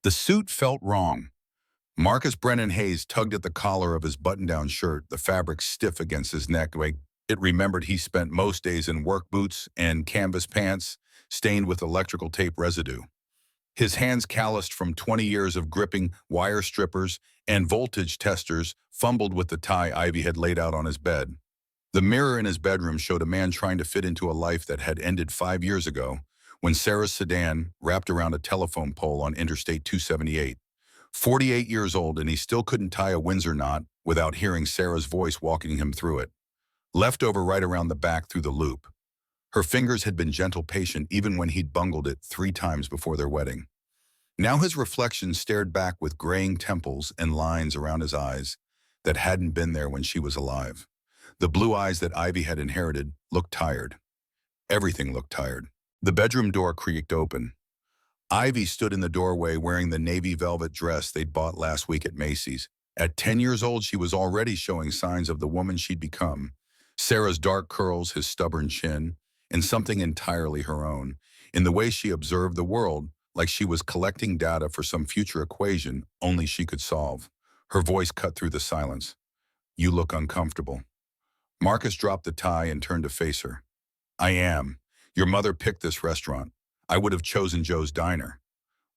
The suit felt wrong. Marcus Brennan Hayes tugged at the collar of his button-down shirt, the fabric stiff against his neck. Like it remembered he spent most days in work boots and canvas pants, stained with electrical tape residue. His hands calloused from 20 years of gripping wire strippers and voltage testers fumbled with the tie Ivy had laid out on his bed. The mirror in his bedroom showed a man trying to fit into a life that had ended 5 years ago when Sarah's sedan wrapped around a telephone pole on Interstate 278. 48 years old, and he still couldn't tie a Windsor knot without hearing Sarah's voice walking him through it. Left over right around the back through the loop. Her fingers had been gentle patient even when he'd bungled it 3 times before their wedding. Now his reflection stared back with graying temples and lines around his eyes that hadn't been there when she was alive. The blue eyes that Ivy had inherited looked tired. Everything looked tired. The bedroom door creaked open. Ivy stood in the doorway wearing the navy velvet dress they'd bought last week at Macy's. At 10 years old, she was already showing signs of the woman she'd become. Sarah's dark curls, his stubborn chin, and something entirely her own, in the way she observed the world, like she was collecting data for some future equation only she could solve. Her voice cut through the silence. "You look uncomfortable." Marcus dropped the tie and turned to face her. "I am. Your mother picked this restaurant. I would have chosen Joe's Diner.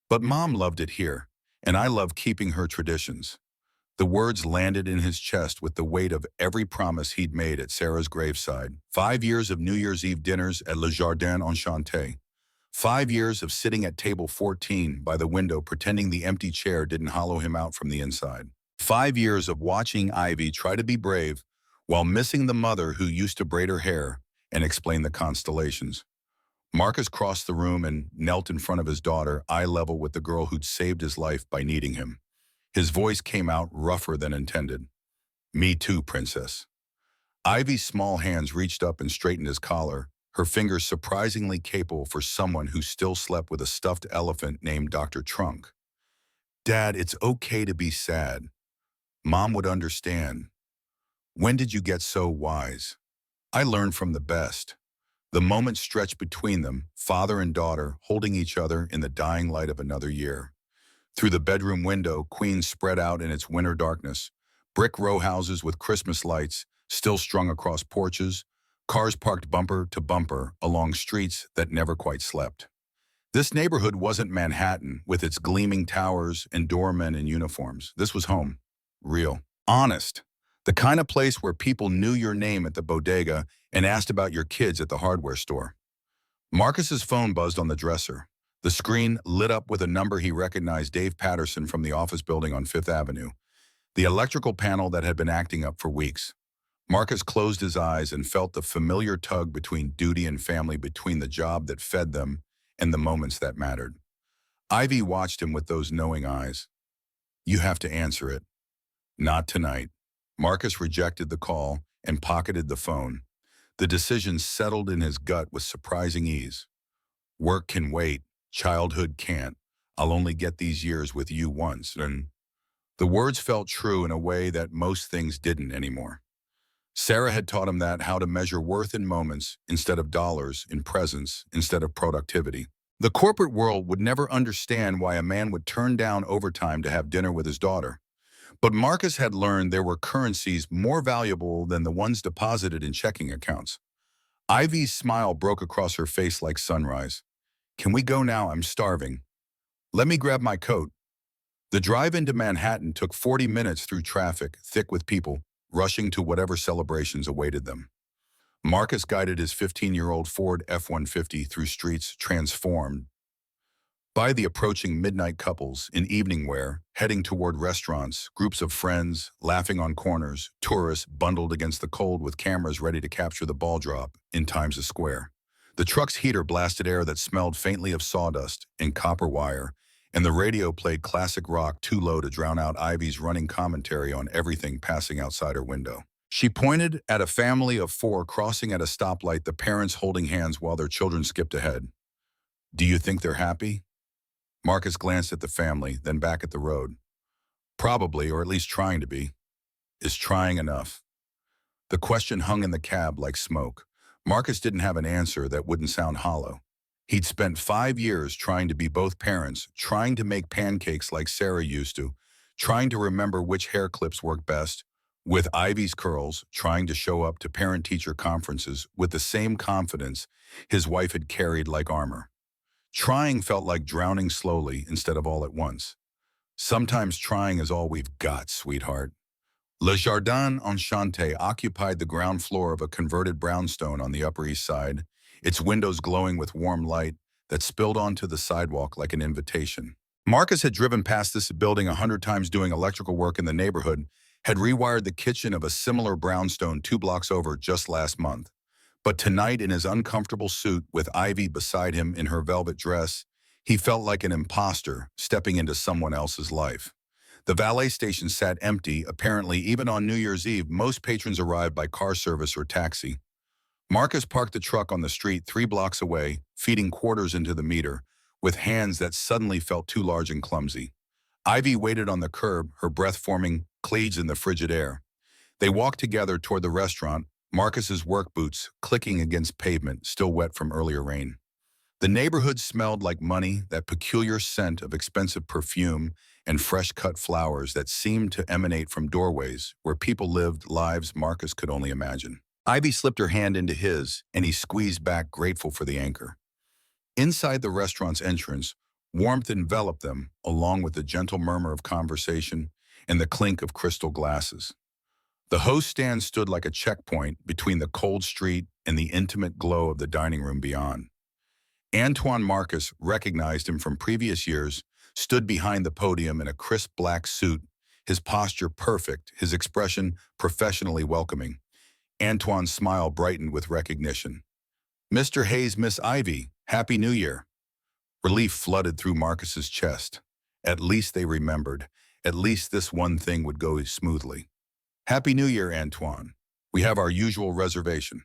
But Mom loved it here, and I love keeping her traditions." The words landed in his chest with the weight of every promise he'd made at Sarah's graveside. 5 years of New Year's Eve dinners at Le Jardin Enchanté. 5 years of sitting at table 14 by the window pretending the empty chair didn't hollow him out from the inside. 5 years of watching Ivy try to be brave while missing the mother who used to braid her hair and explain the constellations. Marcus crossed the room and knelt in front of his daughter, eye level with the girl who'd saved his life by needing him. His voice came out rougher than intended. "Me too, princess." Ivy's small hands reached up and straightened his collar, her fingers surprisingly capable for someone who still slept with a stuffed elephant named Dr. Trunk. "Dad, it's okay to be sad. Mom would understand. When did you get so wise?" "I learned from the best." The moment stretched between them, father and daughter holding each other in the dying light of another year. Through the bedroom window, Queens spread out in its winter darkness. Brick row houses with Christmas lights still strung across porches, cars parked bumper to bumper along streets that never quite slept. This neighborhood wasn't Manhattan with its gleaming towers and doormen in uniforms. This was home. Real. Honest. The kind of place where people knew your name at the bodega and asked about your kids at the hardware store. Marcus's phone buzzed on the dresser. The screen lit up with a number he recognized: Dave Patterson from the office building on Fifth Avenue, the electrical panel that had been acting up for weeks. Marcus closed his eyes and felt the familiar tug between duty and family, between the job that fed them and the moments that mattered. Ivy watched him with those knowing eyes. "You have to answer it." "Not tonight." Marcus rejected the call and pocketed the phone. The decision settled in his gut with surprising ease. "Work can wait. Childhood can't. I'll only get these years with you once." And the words felt true in a way that most things didn't anymore. Sarah had taught him that, how to measure worth in moments instead of dollars, in presence instead of productivity. The corporate world would never understand why a man would turn down overtime to have dinner with his daughter. But Marcus had learned there were currencies more valuable than the ones deposited in checking accounts. Ivy's smile broke across her face like sunrise. "Can we go now? I'm starving." "Let me grab my coat." The drive into Manhattan took 40 minutes through traffic, thick with people, rushing to whatever celebrations awaited them. Marcus guided his 15-year-old Ford F-150 through streets transformed by the approaching midnight couples in evening wear, heading toward restaurants, groups of friends laughing on corners, tourists bundled against the cold with cameras ready to capture the ball drop in Times Square. The truck's heater blasted air that smelled faintly of sawdust and copper wire, and the radio played classic rock too low to drown out Ivy's running commentary on everything passing outside her window. She pointed at a family of 4 crossing at a stoplight, the parents holding hands while their children skipped ahead. "Do you think they're happy?" Marcus glanced at the family, then back at the road. "Probably, or at least trying to be." Is trying enough? The question hung in the cab like smoke. Marcus didn't have an answer that wouldn't sound hollow. He'd spent 5 years trying to be both parents, trying to make pancakes like Sarah used to, trying to remember which hair clips work best, with Ivy's curls, trying to show up to parent-teacher conferences with the same confidence his wife had carried like armor. Trying felt like drowning slowly instead of all at once. Sometimes trying is all we've got, sweetheart. Le Jardin Enchanté occupied the ground floor of a converted brownstone on the Upper East Side, its windows glowing with warm light that spilled onto the sidewalk like an invitation. Marcus had driven past this building 100 times doing electrical work in the neighborhood, had rewired the kitchen of a similar brownstone 2 blocks over just last month. But tonight, in his uncomfortable suit with Ivy beside him in her velvet dress, he felt like an imposter stepping into someone else's life. The valet station sat empty, apparently even on New Year's Eve. Most patrons arrived by car service or taxi. Marcus parked the truck on the street 3 blocks away, feeding quarters into the meter, with hands that suddenly felt too large and clumsy. Ivy waited on the curb, her breath forming clouds in the frigid air. They walked together toward the restaurant, Marcus's work boots clicking against pavement, still wet from earlier rain. The neighborhood smelled like money, that peculiar scent of expensive perfume and fresh-cut flowers that seemed to emanate from doorways where people lived lives Marcus could only imagine. Ivy slipped her hand into his, and he squeezed back, grateful for the anchor. Inside the restaurant's entrance, warmth enveloped them, along with the gentle murmur of conversation and the clink of crystal glasses. The host stand stood like a checkpoint between the cold street and the intimate glow of the dining room beyond. Antoine Marcus recognized him from previous years, stood behind the podium in a crisp black suit, his posture perfect, his expression professionally welcoming. Antoine's smile brightened with recognition. "Mr. Hayes, Miss Ivy, Happy New Year." Relief flooded through Marcus's chest. At least they remembered. At least this one thing would go smoothly. "Happy New Year, Antoine. We have our usual reservation."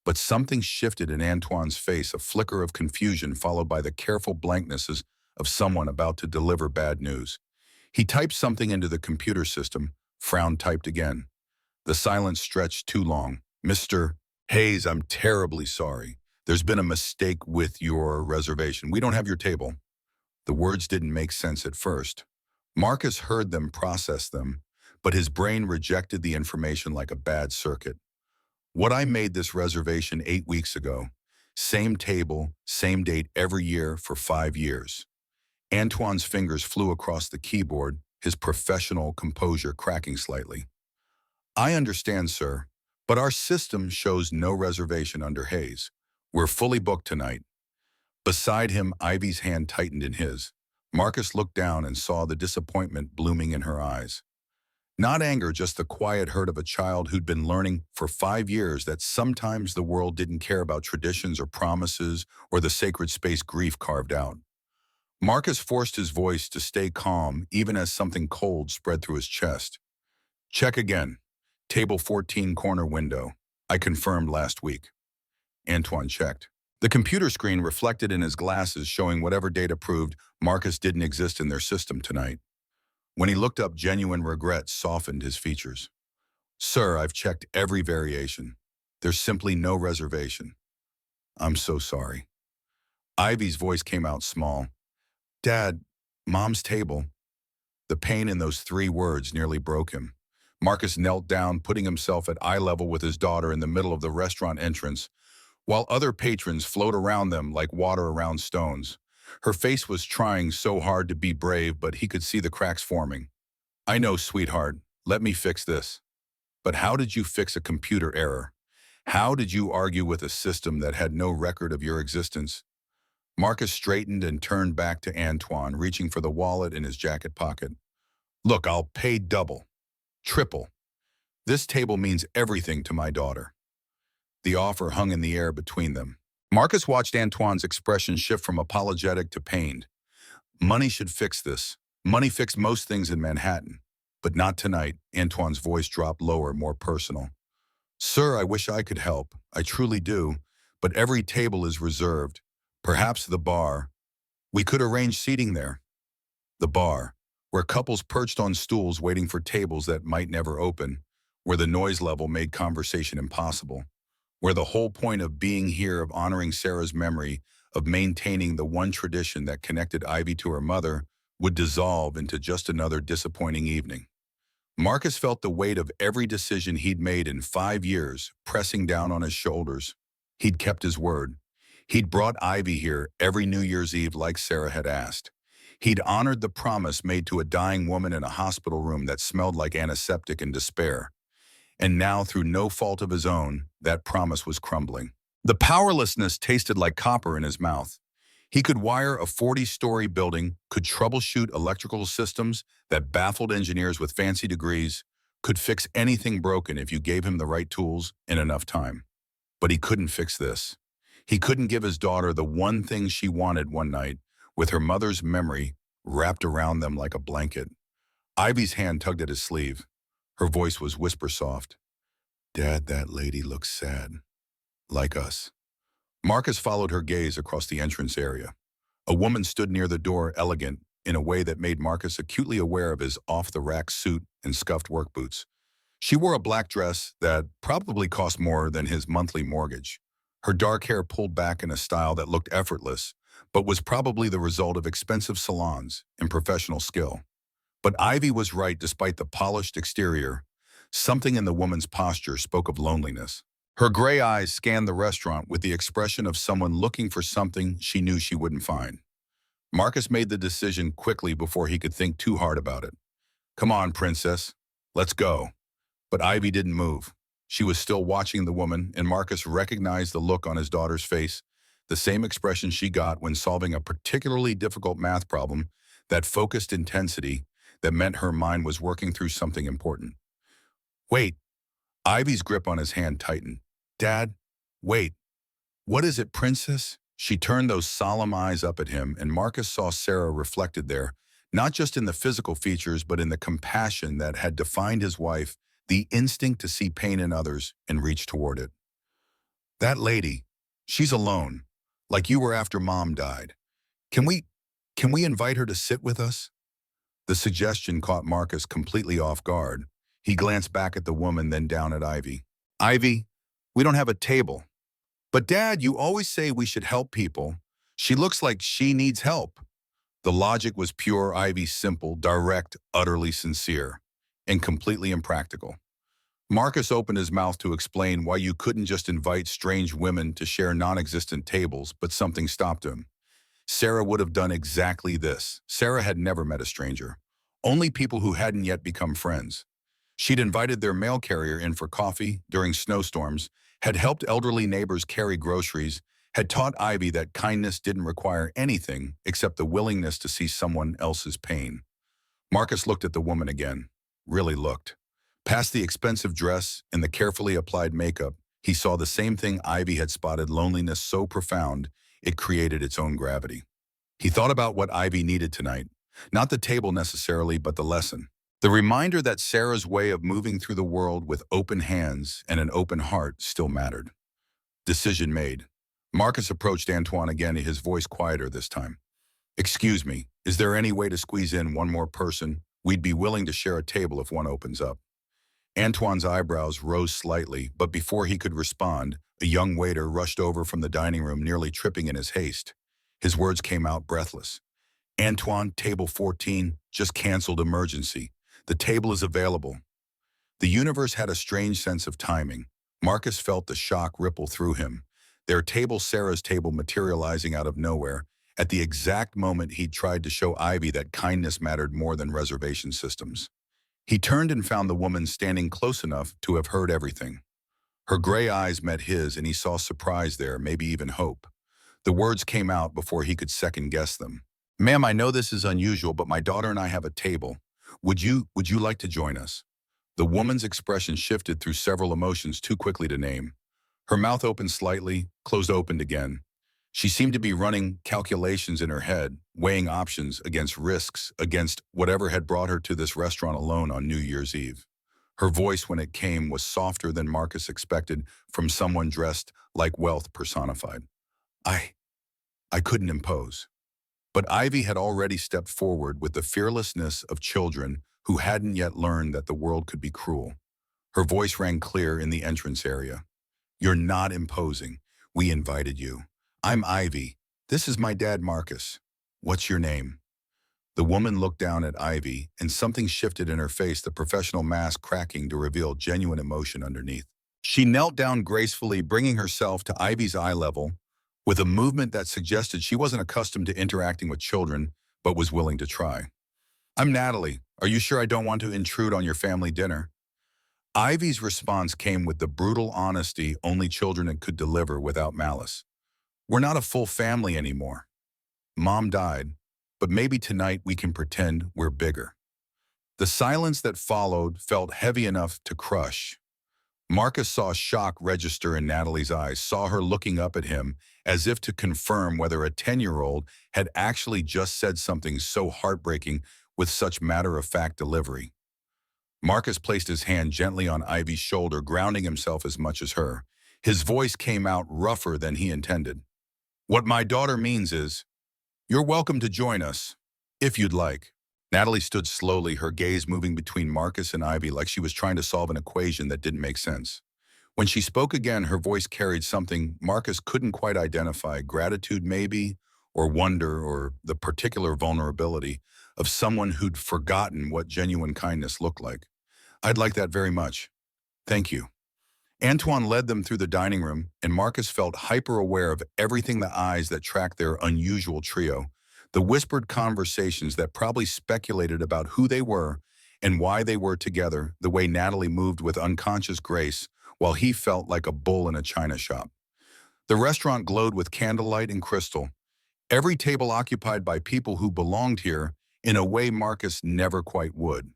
But something shifted in Antoine's face, a flicker of confusion followed by the careful blanknesses of someone about to deliver bad news. He typed something into the computer system, frowned, typed again. The silence stretched too long. "Mr. Hayes, I'm terribly sorry. There's been a mistake with your reservation. We don't have your table." The words didn't make sense at first. Marcus heard them, processed them, but his brain rejected the information like a bad circuit. "What I made this reservation 8 weeks ago. Same table, same date every year for 5 years. Antoine's fingers flew across the keyboard, his professional composure cracking slightly. "I understand, sir, but our system shows no reservation under Hayes. We're fully booked tonight." Beside him, Ivy's hand tightened in his. Marcus looked down and saw the disappointment blooming in her eyes. Not anger, just the quiet hurt of a child who'd been learning for 5 years that sometimes the world didn't care about traditions or promises or the sacred space grief carved out. Marcus forced his voice to stay calm even as something cold spread through his chest. "Check again. Table 14, corner window. I confirmed last week." Antoine checked. The computer screen reflected in his glasses, showing whatever data proved Marcus didn't exist in their system tonight. When he looked up, genuine regret softened his features. "Sir, I've checked every variation. There's simply no reservation. I'm so sorry." Ivy's voice came out small. "Dad, Mom's table." The pain in those 3 words nearly broke him. Marcus knelt down, putting himself at eye level with his daughter in the middle of the restaurant entrance, while other patrons flowed around them like water around stones. Her face was trying so hard to be brave, but he could see the cracks forming. "I know, sweetheart. Let me fix this." "But how did you fix a computer error? How did you argue with a system that had no record of your existence?" Marcus straightened and turned back to Antoine, reaching for the wallet in his jacket pocket. "Look, I'll pay double, triple. This table means everything to my daughter." The offer hung in the air between them. Marcus watched Antoine's expression shift from apologetic to pained. Money should fix this. Money fixed most things in Manhattan. But not tonight. Antoine's voice dropped lower, more personal. "Sir, I wish I could help. I truly do. But every table is reserved. Perhaps the bar. We could arrange seating there." The bar, where couples perched on stools waiting for tables that might never open, where the noise level made conversation impossible, where the whole point of being here, of honoring Sarah's memory, of maintaining the one tradition that connected Ivy to her mother would dissolve into just another disappointing evening. Marcus felt the weight of every decision he'd made in 5 years pressing down on his shoulders. He'd kept his word. He'd brought Ivy here every New Year's Eve like Sarah had asked. He'd honored the promise made to a dying woman in a hospital room that smelled like antiseptic and despair. And now, through no fault of his own, that promise was crumbling. The powerlessness tasted like copper in his mouth. He could wire a 40-story building, could troubleshoot electrical systems that baffled engineers with fancy degrees, could fix anything broken if you gave him the right tools in enough time. But he couldn't fix this. He couldn't give his daughter the one thing she wanted one night, with her mother's memory wrapped around them like a blanket. Ivy's hand tugged at his sleeve. Her voice was whisper soft. "Dad, that lady looks sad. Like us." Marcus followed her gaze across the entrance area. A woman stood near the door, elegant, in a way that made Marcus acutely aware of his off-the-rack suit and scuffed work boots. She wore a black dress that probably cost more than his monthly mortgage. Her dark hair pulled back in a style that looked effortless, but was probably the result of expensive salons and professional skill. But Ivy was right despite the polished exterior. Something in the woman's posture spoke of loneliness. Her gray eyes scanned the restaurant with the expression of someone looking for something she knew she wouldn't find. Marcus made the decision quickly before he could think too hard about it. "Come on, princess. Let's go." But Ivy didn't move. She was still watching the woman, and Marcus recognized the look on his daughter's face, the same expression she got when solving a particularly difficult math problem, that focused intensity that meant her mind was working through something important. "Wait." Ivy's grip on his hand tightened. "Dad, wait. What is it, princess?" She turned those solemn eyes up at him, and Marcus saw Sarah reflected there, not just in the physical features, but in the compassion that had defined his wife, the instinct to see pain in others and reach toward it. "That lady, she's alone, like you were after Mom died. Can we invite her to sit with us?" The suggestion caught Marcus completely off guard. He glanced back at the woman, then down at Ivy. "Ivy, we don't have a table." "But Dad, you always say we should help people. She looks like she needs help." The logic was pure Ivy, simple, direct, utterly sincere, and completely impractical. Marcus opened his mouth to explain why you couldn't just invite strange women to share non-existent tables, but something stopped him. Sarah would have done exactly this. Sarah had never met a stranger, only people who hadn't yet become friends. She'd invited their mail carrier in for coffee during snowstorms, had helped elderly neighbors carry groceries, had taught Ivy that kindness didn't require anything except the willingness to see someone else's pain. Marcus looked at the woman again, really looked. Past the expensive dress and the carefully applied makeup, he saw the same thing Ivy had spotted: loneliness so profound it created its own gravity. He thought about what Ivy needed tonight, not the table necessarily, but the lesson. The reminder that Sarah's way of moving through the world with open hands and an open heart still mattered. Decision made. Marcus approached Antoine again, his voice quieter this time. "Excuse me, is there any way to squeeze in one more person? We'd be willing to share a table if one opens up." Antoine's eyebrows rose slightly, but before he could respond, a young waiter rushed over from the dining room, nearly tripping in his haste. His words came out breathless. "Antoine, table 14, just canceled, emergency. The table is available." The universe had a strange sense of timing. Marcus felt the shock ripple through him. Their table, Sarah's table, materializing out of nowhere, at the exact moment he'd tried to show Ivy that kindness mattered more than reservation systems. He turned and found the woman standing close enough to have heard everything. Her gray eyes met his, and he saw surprise there, maybe even hope. The words came out before he could second-guess them. "Ma'am, I know this is unusual, but my daughter and I have a table. Would you like to join us?" The woman's expression shifted through several emotions too quickly to name. Her mouth opened slightly, closed, opened again. She seemed to be running calculations in her head, weighing options against risks, against whatever had brought her to this restaurant alone on New Year's Eve. Her voice, when it came, was softer than Marcus expected from someone dressed like wealth personified. I couldn't impose." But Ivy had already stepped forward with the fearlessness of children who hadn't yet learned that the world could be cruel. Her voice rang clear in the entrance area. "You're not imposing. We invited you. I'm Ivy. This is my dad, Marcus. What's your name? The woman looked down at Ivy, and something shifted in her face, the professional mask cracking to reveal genuine emotion underneath. She knelt down gracefully, bringing herself to Ivy's eye level, with a movement that suggested she wasn't accustomed to interacting with children, but was willing to try. I'm Natalie. Are you sure I don't want to intrude on your family dinner? Ivy's response came with the brutal honesty only children could deliver without malice. We're not a full family anymore. Mom died, but maybe tonight we can pretend we're bigger. The silence that followed felt heavy enough to crush. Marcus saw shock register in Natalie's eyes, saw her looking up at him as if to confirm whether a 10-year-old had actually just said something so heartbreaking with such matter-of-fact delivery. Marcus placed his hand gently on Ivy's shoulder, grounding himself as much as her. His voice came out rougher than he intended. What my daughter means is, you're welcome to join us, if you'd like. Natalie stood slowly, her gaze moving between Marcus and Ivy like she was trying to solve an equation that didn't make sense. When she spoke again, her voice carried something Marcus couldn't quite identify, gratitude maybe, or wonder, or the particular vulnerability of someone who'd forgotten what genuine kindness looked like. I'd like that very much. Thank you. Antoine led them through the dining room, and Marcus felt hyper-aware of everything the eyes that tracked their unusual trio, the whispered conversations that probably speculated about who they were and why they were together, the way Natalie moved with unconscious grace while he felt like a bull in a china shop. The restaurant glowed with candlelight and crystal, every table occupied by people who belonged here in a way Marcus never quite would.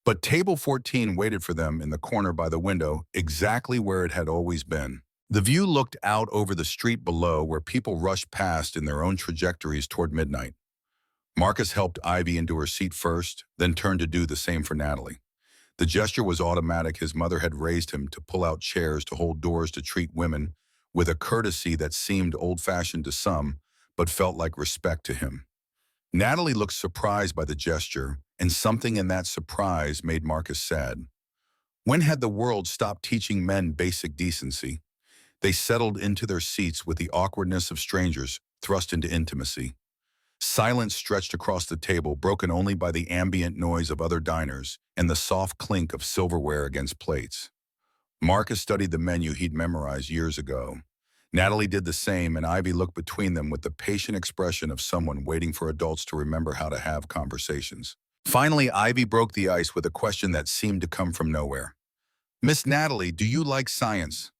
But table 14 waited for them in the corner by the window, exactly where it had always been. The view looked out over the street below where people rushed past in their own trajectories toward midnight. Marcus helped Ivy into her seat first, then turned to do the same for Natalie. The gesture was automatic. His mother had raised him to pull out chairs, to hold doors, to treat women with a courtesy that seemed old-fashioned to some, but felt like respect to him. Natalie looked surprised by the gesture, and something in that surprise made Marcus sad. When had the world stopped teaching men basic decency? They settled into their seats with the awkwardness of strangers thrust into intimacy. Silence stretched across the table, broken only by the ambient noise of other diners and the soft clink of silverware against plates. Marcus studied the menu he'd memorized years ago. Natalie did the same, and Ivy looked between them with the patient expression of someone waiting for adults to remember how to have conversations. Finally, Ivy broke the ice with a question that seemed to come from nowhere. Miss Natalie, do you like science?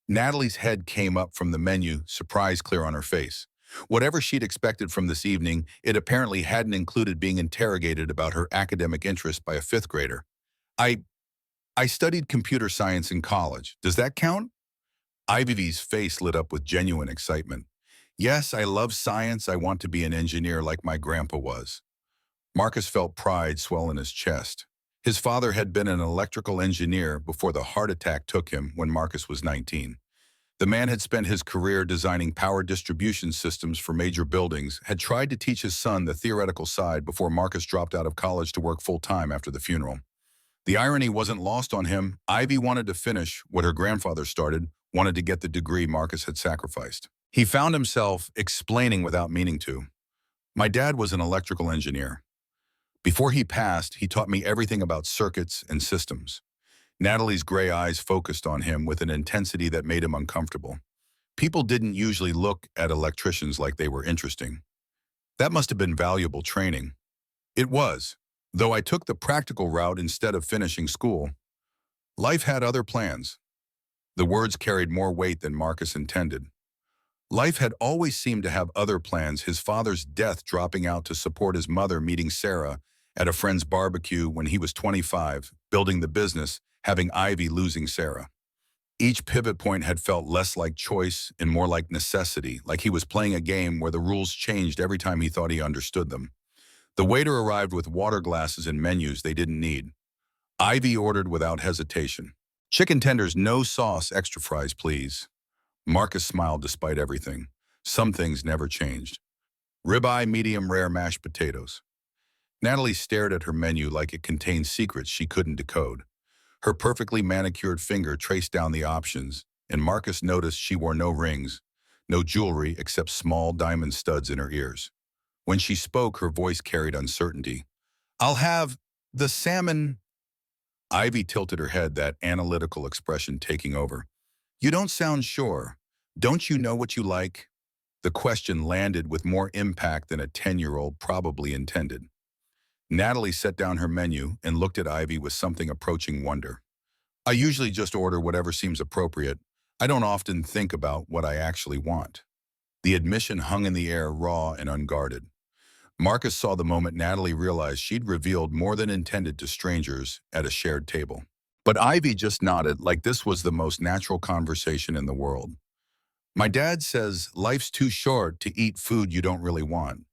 Natalie's head came up from the menu, surprise clear on her face. Whatever she'd expected from this evening, it apparently hadn't included being interrogated about her academic interest by a fifth grader. I studied computer science in college. Does that count? Ivy's face lit up with genuine excitement. Yes, I love science. I want to be an engineer like my grandpa was. Marcus felt pride swell in his chest. His father had been an electrical engineer before the heart attack took him when Marcus was 19. The man had spent his career designing power distribution systems for major buildings, had tried to teach his son the theoretical side before Marcus dropped out of college to work full-time after the funeral. The irony wasn't lost on him. Ivy wanted to finish what her grandfather started, wanted to get the degree Marcus had sacrificed. He found himself explaining without meaning to. My dad was an electrical engineer. Before he passed, he taught me everything about circuits and systems. Natalie's gray eyes focused on him with an intensity that made him uncomfortable. People didn't usually look at electricians like they were interesting. That must have been valuable training. It was, though I took the practical route instead of finishing school. Life had other plans. The words carried more weight than Marcus intended. Life had always seemed to have other plans, his father's death dropping out to support his mother meeting Sarah at a friend's barbecue when he was 25, building the business, having Ivy losing Sarah. Each pivot point had felt less like choice and more like necessity, like he was playing a game where the rules changed every time he thought he understood them. The waiter arrived with water glasses and menus they didn't need. Ivy ordered without hesitation. Chicken tenders, no sauce, extra fries, please. Marcus smiled despite everything. Some things never changed. Ribeye, medium rare, mashed potatoes. Natalie stared at her menu like it contained secrets she couldn't decode. Her perfectly manicured finger traced down the options, and Marcus noticed she wore no rings, no jewelry except small diamond studs in her ears. When she spoke, her voice carried uncertainty. I'll have the salmon. Ivy tilted her head, that analytical expression taking over. You don't sound sure. Don't you know what you like? The question landed with more impact than a 10-year-old probably intended. Natalie set down her menu and looked at Ivy with something approaching wonder. I usually just order whatever seems appropriate. I don't often think about what I actually want. The admission hung in the air, raw and unguarded. Marcus saw the moment Natalie realized she'd revealed more than intended to strangers at a shared table. But Ivy just nodded like this was the most natural conversation in the world. My dad says life's too short to eat food you don't really want.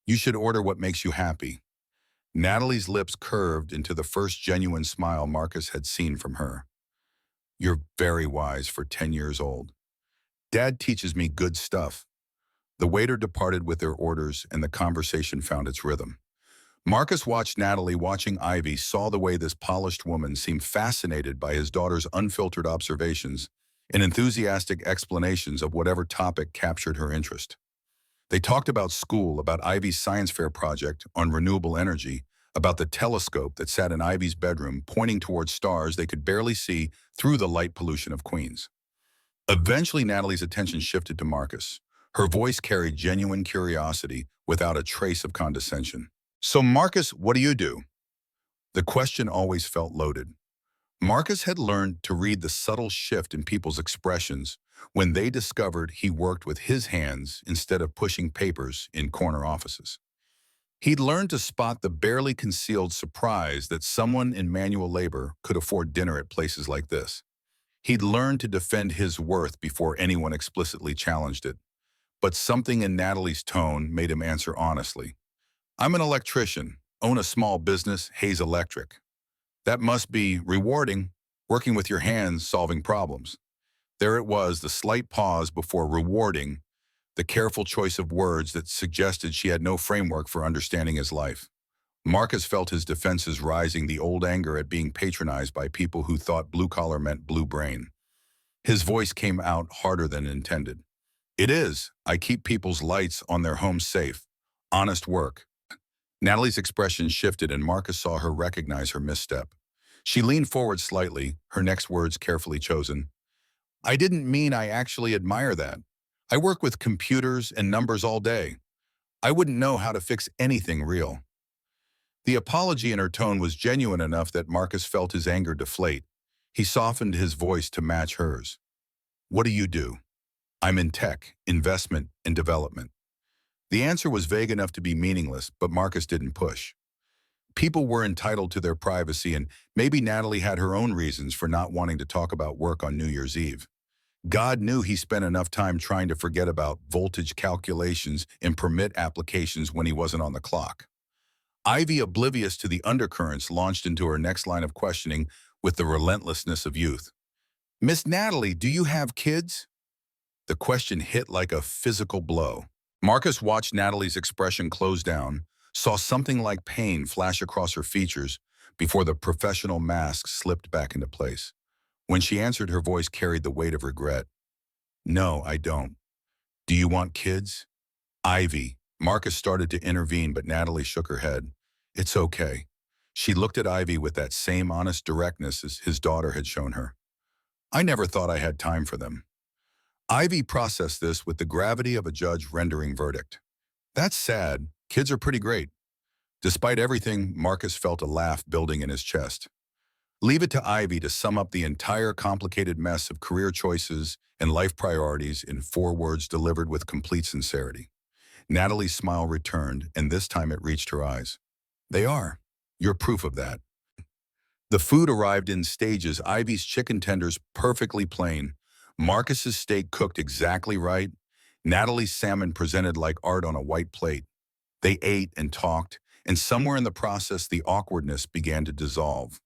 You should order what makes you happy. Natalie's lips curved into the first genuine smile Marcus had seen from her. You're very wise for 10 years old. Dad teaches me good stuff. The waiter departed with their orders and the conversation found its rhythm. Marcus watched Natalie. Watching Ivy, saw the way this polished woman seemed fascinated by his daughter's unfiltered observations and enthusiastic explanations of whatever topic captured her interest. They talked about school, about Ivy's science fair project on renewable energy, about the telescope that sat in Ivy's bedroom pointing towards stars they could barely see through the light pollution of Queens. Eventually, Natalie's attention shifted to Marcus. Her voice carried genuine curiosity without a trace of condescension. So Marcus, what do you do? The question always felt loaded. Marcus had learned to read the subtle shift in people's expressions when they discovered he worked with his hands instead of pushing papers in corner offices. He'd learned to spot the barely concealed surprise that someone in manual labor could afford dinner at places like this. He'd learned to defend his worth before anyone explicitly challenged it. But something in Natalie's tone made him answer honestly. I'm an electrician, own a small business, Hayes Electric. That must be rewarding, working with your hands, solving problems. There it was, the slight pause before rewarding, the careful choice of words that suggested she had no framework for understanding his life. Marcus felt his defenses rising, the old anger at being patronized by people who thought blue collar meant blue brain. His voice came out harder than intended. It is. I keep people's lights on their homes safe. Honest work. Natalie's expression shifted and Marcus saw her recognize her misstep. She leaned forward slightly, her next words carefully chosen. I didn't mean I actually admire that. I work with computers and numbers all day. I wouldn't know how to fix anything real. The apology in her tone was genuine enough that Marcus felt his anger deflate. He softened his voice to match hers. What do you do? I'm in tech, investment, and development. The answer was vague enough to be meaningless, but Marcus didn't push. People were entitled to their privacy, and maybe Natalie had her own reasons for not wanting to talk about work on New Year's Eve. God knew he spent enough time trying to forget about voltage calculations and permit applications when he wasn't on the clock. Ivy, oblivious to the undercurrents, launched into her next line of questioning with the relentlessness of youth. Miss Natalie, do you have kids? The question hit like a physical blow. Marcus watched Natalie's expression close down, saw something like pain flash across her features before the professional mask slipped back into place. When she answered, her voice carried the weight of regret. No, I don't. Do you want kids? Ivy. Marcus started to intervene, but Natalie shook her head. It's okay. She looked at Ivy with that same honest directness as his daughter had shown her. I never thought I had time for them. Ivy processed this with the gravity of a judge rendering verdict. That's sad. Kids are pretty great. Despite everything, Marcus felt a laugh building in his chest. Leave it to Ivy to sum up the entire complicated mess of career choices and life priorities in 4 words delivered with complete sincerity. Natalie's smile returned, and this time it reached her eyes. They are. You're proof of that. The food arrived in stages, Ivy's chicken tenders perfectly plain, Marcus's steak cooked exactly right, Natalie's salmon presented like art on a white plate. They ate and talked, and somewhere in the process the awkwardness began to dissolve.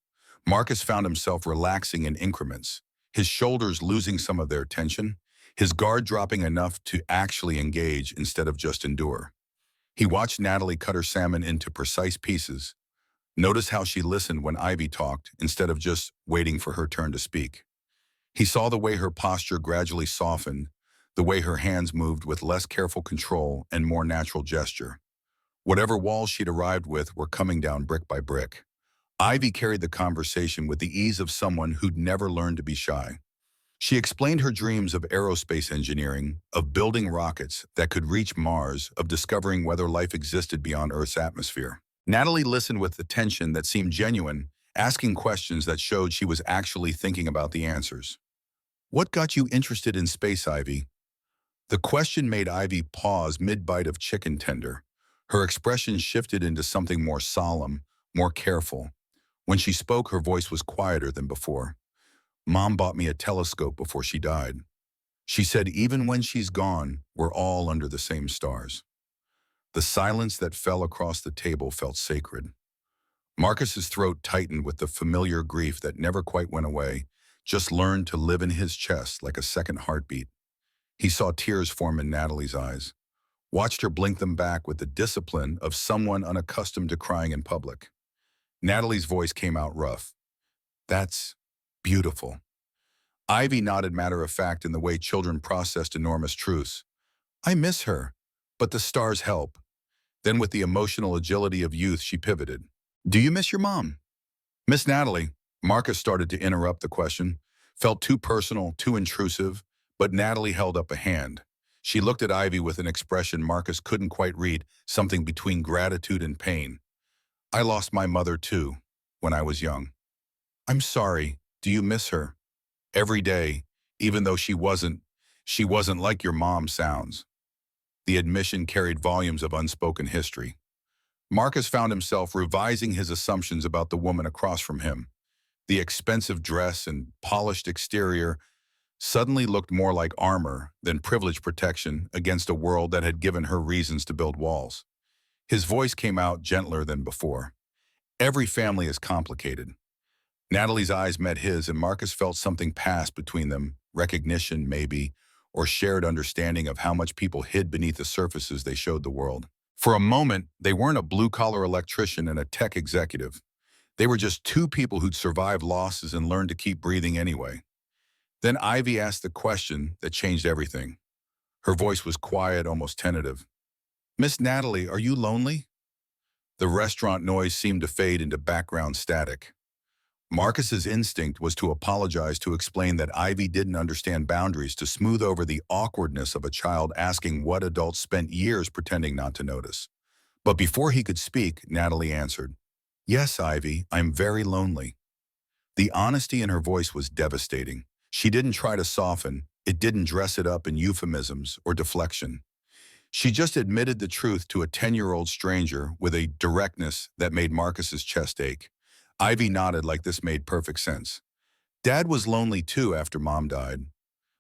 Marcus found himself relaxing in increments, his shoulders losing some of their tension, his guard dropping enough to actually engage instead of just endure. He watched Natalie cut her salmon into precise pieces. Notice how she listened when Ivy talked instead of just waiting for her turn to speak. He saw the way her posture gradually softened, the way her hands moved with less careful control and more natural gesture. Whatever walls she'd arrived with were coming down brick by brick. Ivy carried the conversation with the ease of someone who'd never learned to be shy. She explained her dreams of aerospace engineering, of building rockets that could reach Mars, of discovering whether life existed beyond Earth's atmosphere. Natalie listened with attention that seemed genuine, asking questions that showed she was actually thinking about the answers. "What got you interested in space, Ivy?" The question made Ivy pause mid-bite of chicken tender. Her expression shifted into something more solemn, more careful. When she spoke, her voice was quieter than before. "Mom bought me a telescope before she died. She said even when she's gone, we're all under the same stars." The silence that fell across the table felt sacred. Marcus's throat tightened with the familiar grief that never quite went away, just learned to live in his chest like a second heartbeat. He saw tears form in Natalie's eyes, watched her blink them back with the discipline of someone unaccustomed to crying in public. Natalie's voice came out rough. "That's beautiful." Ivy nodded matter of fact in the way children processed enormous truths. "I miss her, but the stars help." Then with the emotional agility of youth, she pivoted. "Do you miss your mom?" "Miss Natalie," Marcus started to interrupt the question, felt too personal, too intrusive, but Natalie held up a hand. She looked at Ivy with an expression Marcus couldn't quite read, something between gratitude and pain. "I lost my mother too, when I was young." "I'm sorry. Do you miss her?" "Every day, even though she wasn't like your mom sounds." The admission carried volumes of unspoken history. Marcus found himself revising his assumptions about the woman across from him. The expensive dress and polished exterior suddenly looked more like armor than privileged protection against a world that had given her reasons to build walls. His voice came out gentler than before. "Every family is complicated." Natalie's eyes met his, and Marcus felt something pass between them, recognition maybe, or shared understanding of how much people hid beneath the surfaces they showed the world. For a moment, they weren't a blue-collar electrician and a tech executive. They were just two people who'd survived losses and learned to keep breathing anyway. Then Ivy asked the question that changed everything. Her voice was quiet, almost tentative. "Miss Natalie, are you lonely?" The restaurant noise seemed to fade into background static. Marcus's instinct was to apologize, to explain that Ivy didn't understand boundaries, to smooth over the awkwardness of a child asking what adults spent years pretending not to notice. But before he could speak, Natalie answered, "Yes, Ivy, I'm very lonely." The honesty in her voice was devastating. She didn't try to soften, it didn't dress it up in euphemisms or deflection. She just admitted the truth to a 10-year-old stranger with a directness that made Marcus's chest ache. Ivy nodded like this made perfect sense. "Dad was lonely too after Mom died.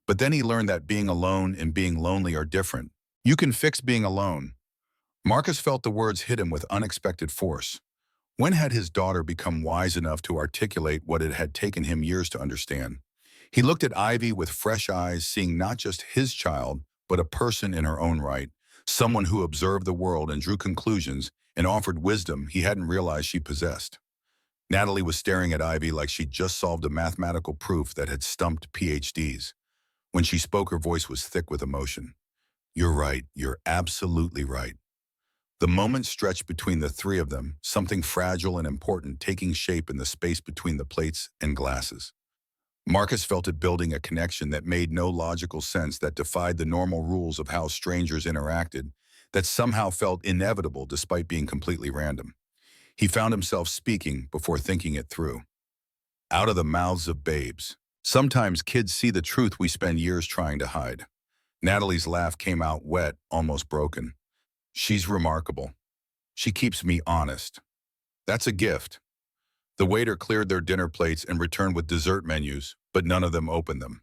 But then he learned that being alone and being lonely are different. You can fix being alone." Marcus felt the words hit him with unexpected force. When had his daughter become wise enough to articulate what it had taken him years to understand? He looked at Ivy with fresh eyes, seeing not just his child, but a person in her own right, someone who observed the world and drew conclusions and offered wisdom he hadn't realized she possessed. Natalie was staring at Ivy like she'd just solved a mathematical proof that had stumped PhDs. When she spoke, her voice was thick with emotion. "You're right. You're absolutely right." The moment stretched between the three of them, something fragile and important taking shape in the space between the plates and glasses. Marcus felt it building a connection that made no logical sense, that defied the normal rules of how strangers interacted, that somehow felt inevitable despite being completely random. He found himself speaking before thinking it through. "Out of the mouths of babes. Sometimes kids see the truth we spend years trying to hide." Natalie's laugh came out wet, almost broken. "She's remarkable. She keeps me honest." "That's a gift." The waiter cleared their dinner plates and returned with dessert menus, but none of them opened them.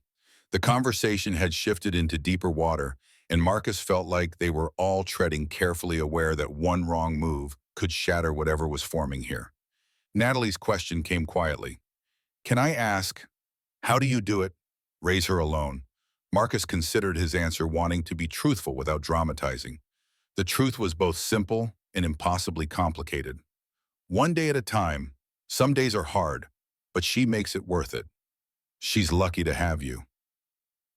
The conversation had shifted into deeper water, and Marcus felt like they were all treading carefully, aware that one wrong move could shatter whatever was forming here. Natalie's question came quietly. "Can I ask, how do you do it? Raise her alone?" Marcus considered his answer, wanting to be truthful without dramatizing. The truth was both simple and impossibly complicated. "One day at a time. Some days are hard, but she makes it worth it. She's lucky to have you."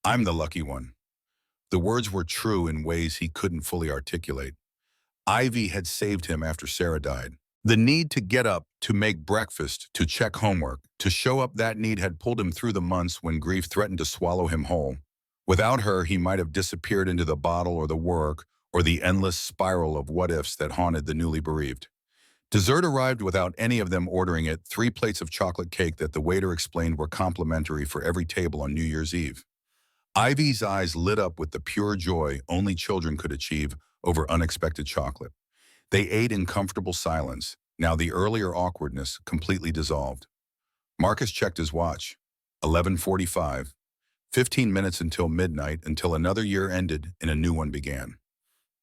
"I'm the lucky one." The words were true in ways he couldn't fully articulate. Ivy had saved him after Sarah died. The need to get up, to make breakfast, to check homework, to show up, that need had pulled him through the months when grief threatened to swallow him whole. Without her, he might have disappeared into the bottle or the work or the endless spiral of what-ifs that haunted the newly bereaved. Dessert arrived without any of them ordering it, 3 plates of chocolate cake that the waiter explained were complimentary for every table on New Year's Eve. Ivy's eyes lit up with the pure joy only children could achieve over unexpected chocolate. They ate in comfortable silence. Now the earlier awkwardness completely dissolved. Marcus checked his watch. 11:45. 15 minutes until midnight, until another year ended and a new one began.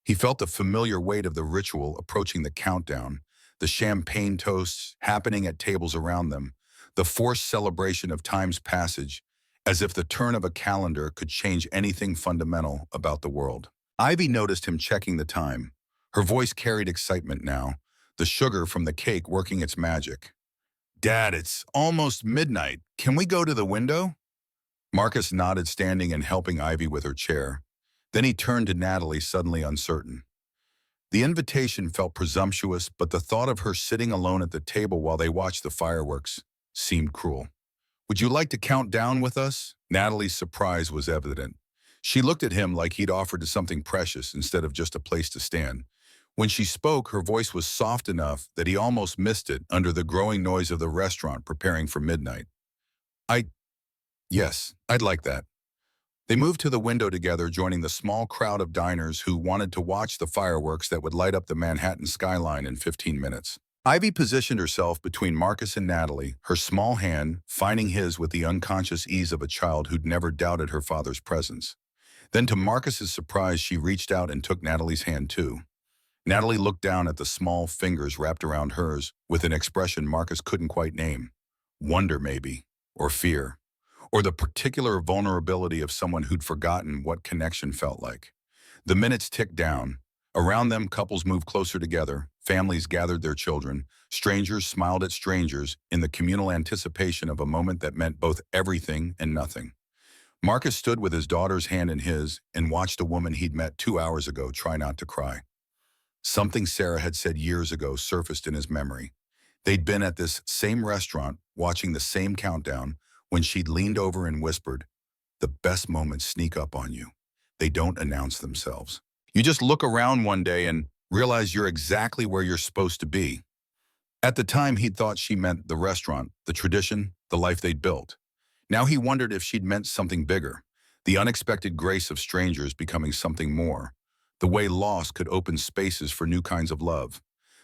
He felt the familiar weight of the ritual approaching, the countdown, the champagne toasts happening at tables around them, the forced celebration of time's passage, as if the turn of a calendar could change anything fundamental about the world. Ivy noticed him checking the time. Her voice carried excitement now, the sugar from the cake working its magic. "Dad, it's almost midnight. Can we go to the window?" Marcus nodded, standing and helping Ivy with her chair. Then he turned to Natalie, suddenly uncertain. The invitation felt presumptuous, but the thought of her sitting alone at the table while they watched the fireworks seemed cruel. "Would you like to count down with us?" Natalie's surprise was evident. She looked at him like he'd offered something precious instead of just a place to stand. When she spoke, her voice was soft enough that he almost missed it under the growing noise of the restaurant preparing for midnight. "I, yes, I'd like that." They moved to the window together, joining the small crowd of diners who wanted to watch the fireworks that would light up the Manhattan skyline in 15 minutes. Ivy positioned herself between Marcus and Natalie, her small hand finding his with the unconscious ease of a child who'd never doubted her father's presence. Then, to Marcus's surprise, she reached out and took Natalie's hand too. Natalie looked down at the small fingers wrapped around hers with an expression Marcus couldn't quite name. Wonder, maybe, or fear, or the particular vulnerability of someone who'd forgotten what connection felt like. The minutes ticked down. Around them, couples moved closer together, families gathered their children, strangers smiled at strangers in the communal anticipation of a moment that meant both everything and nothing. Marcus stood with his daughter's hand in his and watched a woman he'd met 2 hours ago try not to cry. Something Sarah had said years ago surfaced in his memory. They'd been at this same restaurant, watching the same countdown, when she'd leaned over and whispered, "The best moments sneak up on you. They don't announce themselves. You just look around one day and realize you're exactly where you're supposed to be." At the time, he'd thought she meant the restaurant, the tradition, the life they'd built. Now he wondered if she'd meant something bigger, the unexpected grace of strangers becoming something more, the way loss could open spaces for new kinds of love,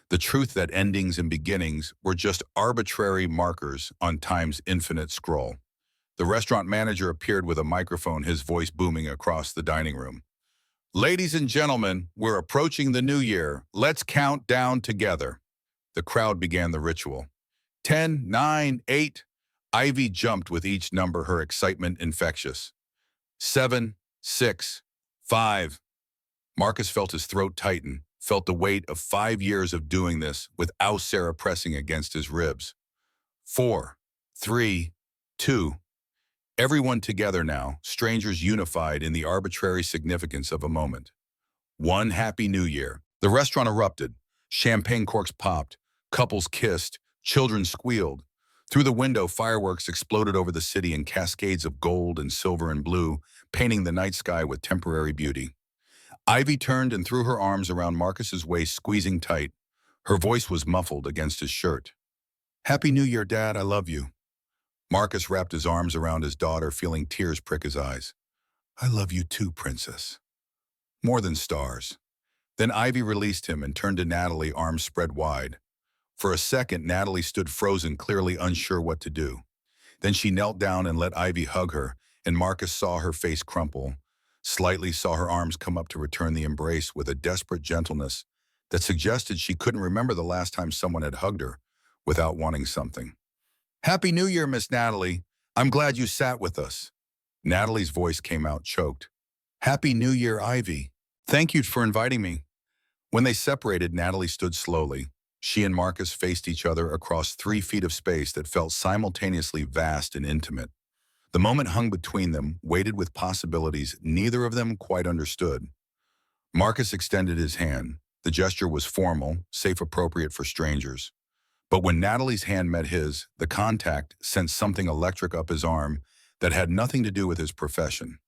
the truth that endings and beginnings were just arbitrary markers on time's infinite scroll. The restaurant manager appeared with a microphone, his voice booming across the dining room. "Ladies and gentlemen, we're approaching the new year. Let's count down together." The crowd began the ritual. 10, 9, 8. Ivy jumped with each number, her excitement infectious. 7, 6, 5. Marcus felt his throat tighten, felt the weight of 5 years of doing this without Sarah pressing against his ribs. 4, 3, 2. Everyone together now, strangers unified in the arbitrary significance of a moment. 1 Happy New Year. The restaurant erupted. Champagne corks popped. Couples kissed. Children squealed. Through the window, fireworks exploded over the city in cascades of gold and silver and blue, painting the night sky with temporary beauty. Ivy turned and threw her arms around Marcus's waist, squeezing tight. Her voice was muffled against his shirt. "Happy New Year, Dad, I love you." Marcus wrapped his arms around his daughter, feeling tears prick his eyes. "I love you too, Princess." More than stars. Then Ivy released him and turned to Natalie, arms spread wide. For a second, Natalie stood frozen, clearly unsure what to do. Then she knelt down and let Ivy hug her, and Marcus saw her face crumple, slightly saw her arms come up to return the embrace with a desperate gentleness that suggested she couldn't remember the last time someone had hugged her without wanting something. "Happy New Year, Miss Natalie. I'm glad you sat with us." Natalie's voice came out choked. "Happy New Year, Ivy. Thank you for inviting me." When they separated, Natalie stood slowly. She and Marcus faced each other across 3 feet of space that felt simultaneously vast and intimate. The moment hung between them, weighted with possibilities neither of them quite understood. Marcus extended his hand. The gesture was formal, safe appropriate for strangers. But when Natalie's hand met his, the contact sent something electric up his arm that had nothing to do with his profession.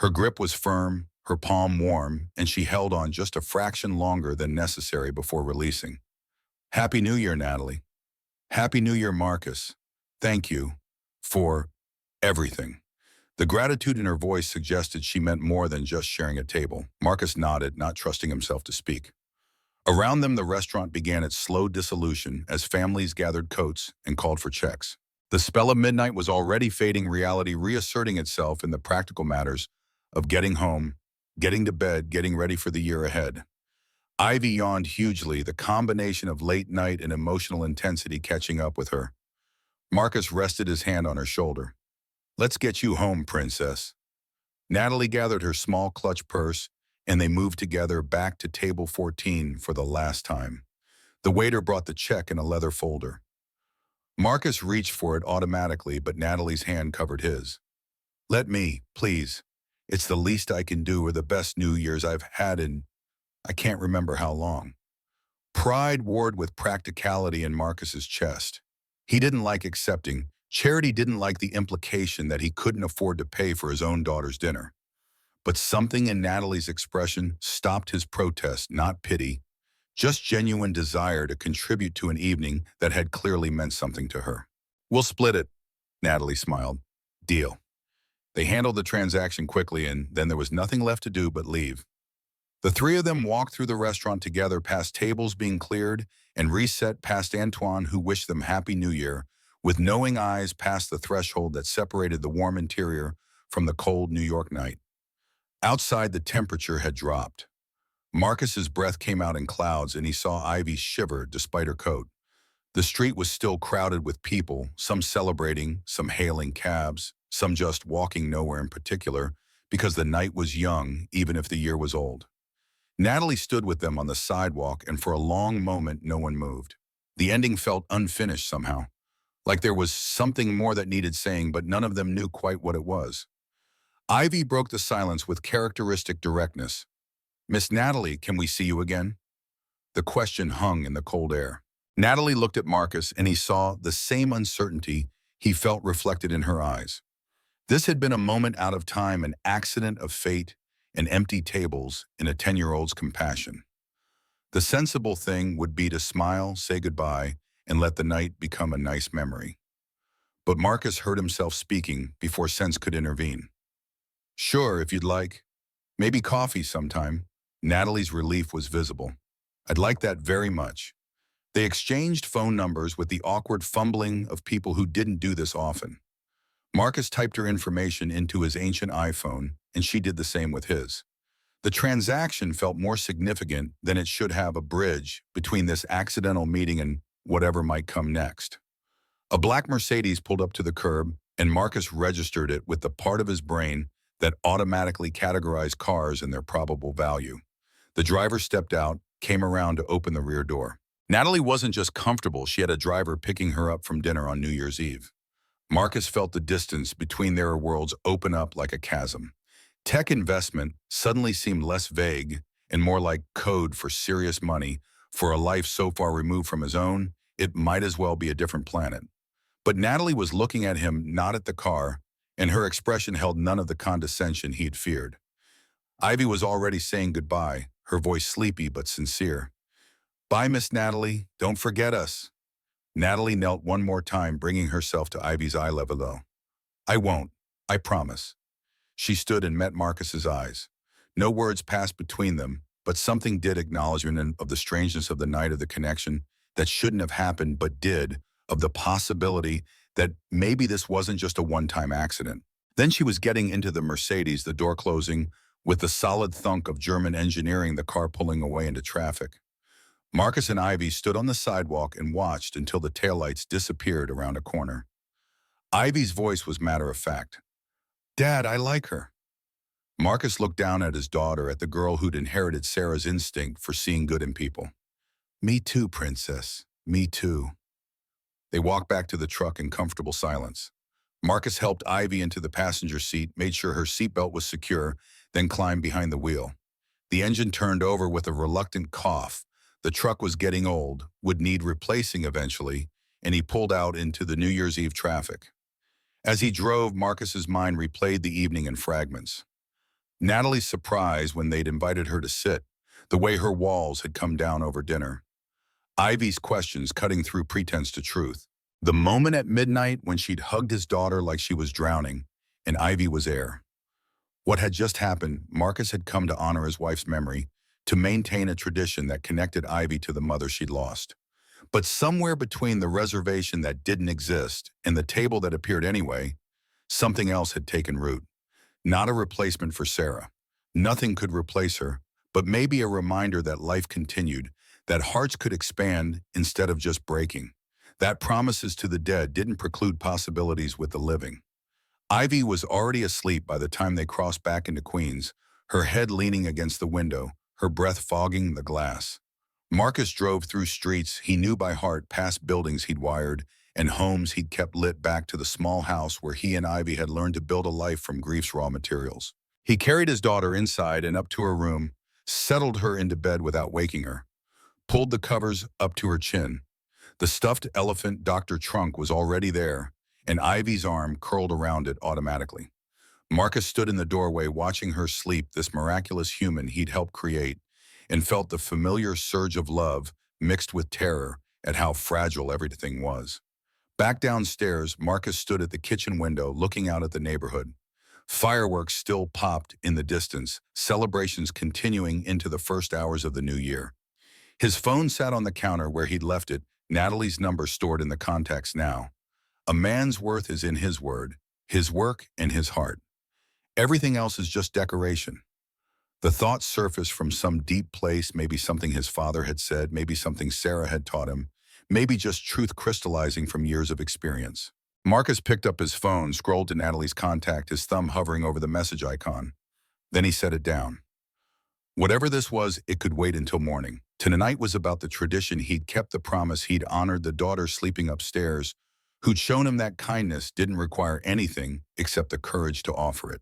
Her grip was firm, her palm warm, and she held on just a fraction longer than necessary before releasing. Happy New Year, Natalie. Happy New Year, Marcus. Thank you for everything. The gratitude in her voice suggested she meant more than just sharing a table. Marcus nodded, not trusting himself to speak. Around them, the restaurant began its slow dissolution as families gathered coats and called for checks. The spell of midnight was already fading, reality reasserting itself in the practical matters of getting home, getting to bed, getting ready for the year ahead. Ivy yawned hugely, the combination of late night and emotional intensity catching up with her. Marcus rested his hand on her shoulder. Let's get you home, princess. Natalie gathered her small clutch purse, and they moved together back to table 14 for the last time. The waiter brought the check in a leather folder. Marcus reached for it automatically, but Natalie's hand covered his. Let me, please. It's the least I can do, or the best New Year's I've had in I can't remember how long. Pride warred with practicality in Marcus's chest. He didn't like accepting. Charity didn't like the implication that he couldn't afford to pay for his own daughter's dinner. But something in Natalie's expression stopped his protest, not pity, just genuine desire to contribute to an evening that had clearly meant something to her. We'll split it, Natalie smiled. Deal. They handled the transaction quickly, and then there was nothing left to do but leave. The three of them walked through the restaurant together, past tables being cleared and reset, past Antoine, who wished them Happy New Year, with knowing eyes past the threshold that separated the warm interior from the cold New York night. Outside, the temperature had dropped. Marcus's breath came out in clouds, and he saw Ivy shiver despite her coat. The street was still crowded with people, some celebrating, some hailing cabs, some just walking nowhere in particular, because the night was young, even if the year was old. Natalie stood with them on the sidewalk, and for a long moment no one moved. The ending felt unfinished somehow, like there was something more that needed saying, but none of them knew quite what it was. Ivy broke the silence with characteristic directness. Miss Natalie, can we see you again? The question hung in the cold air. Natalie looked at Marcus, and he saw the same uncertainty he felt reflected in her eyes. This had been a moment out of time, an accident of fate, and empty tables in a 10-year-old's compassion. The sensible thing would be to smile, say goodbye, and let the night become a nice memory. But Marcus heard himself speaking before sense could intervene. Sure, if you'd like. Maybe coffee sometime. Natalie's relief was visible. I'd like that very much. They exchanged phone numbers with the awkward fumbling of people who didn't do this often. Marcus typed her information into his ancient iPhone, and she did the same with his. The transaction felt more significant than it should have, a bridge between this accidental meeting and whatever might come next. A black Mercedes pulled up to the curb, and Marcus registered it with the part of his brain that automatically categorized cars and their probable value. The driver stepped out, came around to open the rear door. Natalie wasn't just comfortable, she had a driver picking her up from dinner on New Year's Eve. Marcus felt the distance between their worlds open up like a chasm. Tech investment suddenly seemed less vague and more like code for serious money. For a life so far removed from his own, it might as well be a different planet. But Natalie was looking at him, not at the car, and her expression held none of the condescension he'd feared. Ivy was already saying goodbye, her voice sleepy but sincere. Bye, Miss Natalie. Don't forget us. Natalie knelt one more time, bringing herself to Ivy's eye level. I won't. I promise. She stood and met Marcus's eyes. No words passed between them, but something did, acknowledgement of the strangeness of the night, of the connection that shouldn't have happened but did, of the possibility that maybe this wasn't just a one-time accident. Then she was getting into the Mercedes, the door closing, with the solid thunk of German engineering, the car pulling away into traffic. Marcus and Ivy stood on the sidewalk and watched until the taillights disappeared around a corner. Ivy's voice was matter-of-fact. Dad, I like her. Marcus looked down at his daughter, at the girl who'd inherited Sarah's instinct for seeing good in people. Me too, princess. Me too. They walked back to the truck in comfortable silence. Marcus helped Ivy into the passenger seat, made sure her seatbelt was secure, then climbed behind the wheel. The engine turned over with a reluctant cough. The truck was getting old, would need replacing eventually, and he pulled out into the New Year's Eve traffic. As he drove, Marcus's mind replayed the evening in fragments. Natalie's surprise when they'd invited her to sit, the way her walls had come down over dinner. Ivy's questions cutting through pretense to truth. The moment at midnight when she'd hugged his daughter like she was drowning, and Ivy was air. What had just happened, Marcus had come to honor his wife's memory, to maintain a tradition that connected Ivy to the mother she'd lost. But somewhere between the reservation that didn't exist and the table that appeared anyway, something else had taken root. Not a replacement for Sarah. Nothing could replace her, but maybe a reminder that life continued, that hearts could expand instead of just breaking, that promises to the dead didn't preclude possibilities with the living. Ivy was already asleep by the time they crossed back into Queens, her head leaning against the window, her breath fogging the glass. Marcus drove through streets he knew by heart, past buildings he'd wired, and homes he'd kept lit, back to the small house where he and Ivy had learned to build a life from grief's raw materials. He carried his daughter inside and up to her room, settled her into bed without waking her, pulled the covers up to her chin. The stuffed elephant Dr. Trunk was already there, and Ivy's arm curled around it automatically. Marcus stood in the doorway watching her sleep, this miraculous human he'd helped create, and felt the familiar surge of love mixed with terror at how fragile everything was. Back downstairs, Marcus stood at the kitchen window looking out at the neighborhood. Fireworks still popped in the distance, celebrations continuing into the first hours of the new year. His phone sat on the counter where he'd left it, Natalie's number stored in the contacts now. A man's worth is in his word, his work, and his heart. Everything else is just decoration. The thought surfaced from some deep place, maybe something his father had said, maybe something Sarah had taught him, maybe just truth crystallizing from years of experience. Marcus picked up his phone, scrolled to Natalie's contact, his thumb hovering over the message icon. Then he set it down. Whatever this was, it could wait until morning. Tonight was about the tradition he'd kept, the promise he'd honored, the daughter sleeping upstairs, who'd shown him that kindness didn't require anything except the courage to offer it.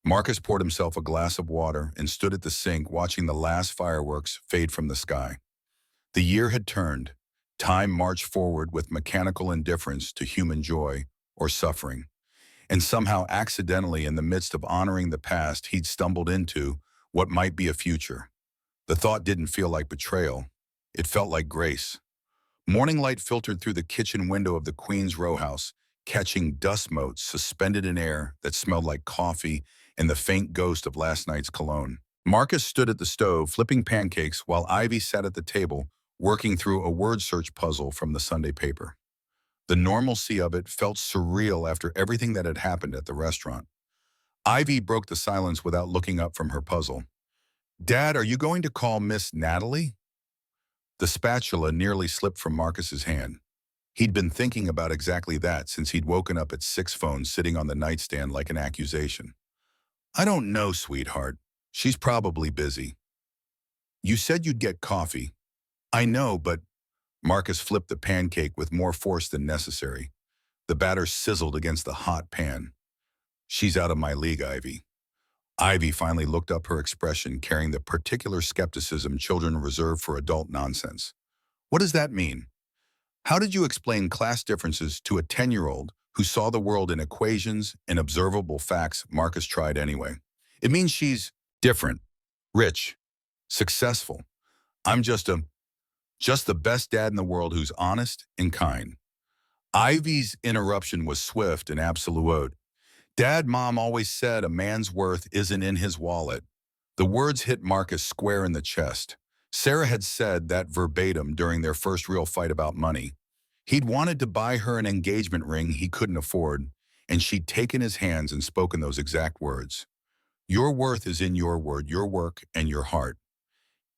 Marcus poured himself a glass of water and stood at the sink watching the last fireworks fade from the sky. The year had turned. Time marched forward with mechanical indifference to human joy or suffering. And somehow, accidentally, in the midst of honoring the past, he'd stumbled into what might be a future. The thought didn't feel like betrayal. It felt like grace. Morning light filtered through the kitchen window of the Queens row house, catching dust motes suspended in air that smelled like coffee and the faint ghost of last night's cologne. Marcus stood at the stove, flipping pancakes, while Ivy sat at the table, working through a word search puzzle from the Sunday paper. The normalcy of it felt surreal after everything that had happened at the restaurant. Ivy broke the silence without looking up from her puzzle. "Dad, are you going to call Miss Natalie?" The spatula nearly slipped from Marcus's hand. He'd been thinking about exactly that since he'd woken up at 6 phones sitting on the nightstand like an accusation. "I don't know, sweetheart. She's probably busy." "You said you'd get coffee." "I know, but—" Marcus flipped the pancake with more force than necessary. The batter sizzled against the hot pan. "She's out of my league, Ivy." Ivy finally looked up, her expression carrying the particular skepticism children reserve for adult nonsense. "What does that mean? How did you explain class differences to a 10-year-old who saw the world in equations and observable facts?" Marcus tried anyway. "It means she's different, rich, successful. I'm just the best dad in the world who's honest and kind." Ivy's interruption was swift and absolute. "Dad, Mom always said a man's worth isn't in his wallet." The words hit Marcus square in the chest. Sarah had said that verbatim during their first real fight about money. He'd wanted to buy her an engagement ring he couldn't afford, and she'd taken his hands and spoken those exact words. "Your worth is in your word, your work, and your heart.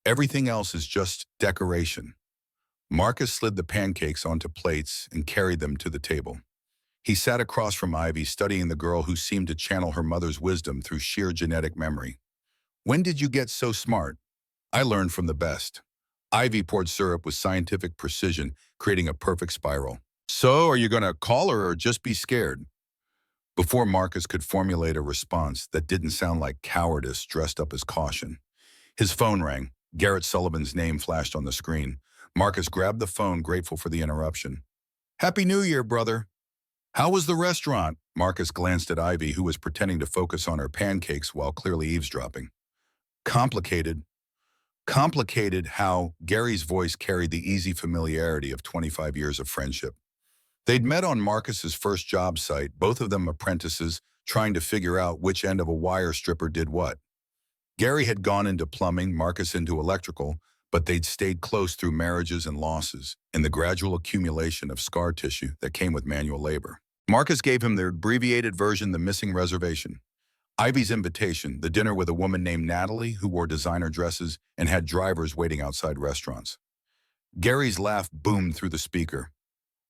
Everything else is just decoration." Marcus slid the pancakes onto plates and carried them to the table. He sat across from Ivy, studying the girl who seemed to channel her mother's wisdom through sheer genetic memory. "When did you get so smart?" "I learned from the best." Ivy poured syrup with scientific precision, creating a perfect spiral. "So, are you going to call her or just be scared?" Before Marcus could formulate a response that didn't sound like cowardice dressed up as caution, his phone rang. Garrett Sullivan's name flashed on the screen. Marcus grabbed the phone, grateful for the interruption. "Happy New Year, brother. How was the restaurant?" Marcus glanced at Ivy, who was pretending to focus on her pancakes while clearly eavesdropping. Complicated. Complicated how Gary's voice carried the easy familiarity of 25 years of friendship. They'd met on Marcus's first job site, both of them apprentices, trying to figure out which end of a wire stripper did what. Gary had gone into plumbing, Marcus into electrical, but they'd stayed close through marriages and losses and the gradual accumulation of scar tissue that came with manual labor. Marcus gave him the abbreviated version, the missing reservation. Ivy's invitation, the dinner with a woman named Natalie who wore designer dresses and had drivers waiting outside restaurants. Gary's laugh boomed through the speaker.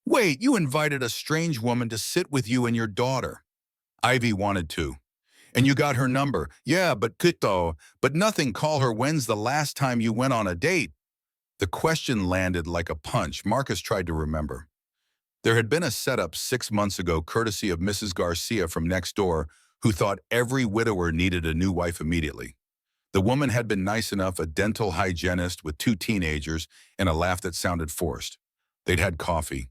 "Wait, you invited a strange woman to sit with you and your daughter." Ivy wanted to. "And you got her number." "Yeah, but Kito, but nothing. Call her. When's the last time you went on a date?" The question landed like a punch. Marcus tried to remember. There had been a setup 6 months ago, courtesy of Mrs. Garcia from next door, who thought every widower needed a new wife immediately. The woman had been nice enough, a dental hygienist with 2 teenagers and a laugh that sounded forced. They'd had coffee.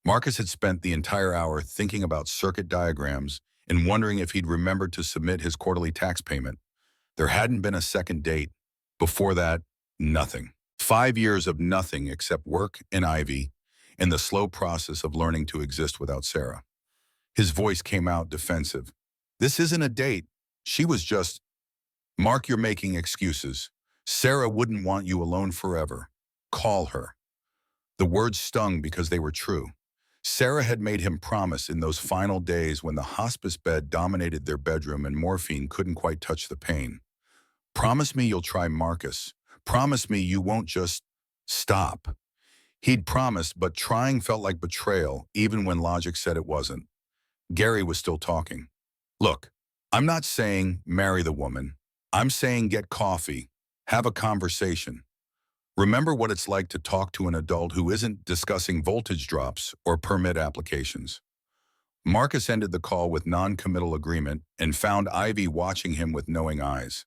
Marcus had spent the entire hour thinking about circuit diagrams and wondering if he'd remembered to submit his quarterly tax payment. There hadn't been a second date. Before that, nothing. 5 years of nothing except work and Ivy, and the slow process of learning to exist without Sarah. His voice came out defensive. "This isn't a date. She was just..." "Mark, you're making excuses. Sarah wouldn't want you alone forever. Call her." The words stung because they were true. Sarah had made him promise in those final days when the hospice bed dominated their bedroom and morphine couldn't quite touch the pain. "Promise me you'll try Marcus. Promise me you won't just stop." He'd promised, but trying felt like betrayal, even when logic said it wasn't. Gary was still talking. "Look, I'm not saying marry the woman. I'm saying get coffee, have a conversation. Remember what it's like to talk to an adult who isn't discussing voltage drops or permit applications." Marcus ended the call with non-committal agreement and found Ivy watching him with knowing eyes.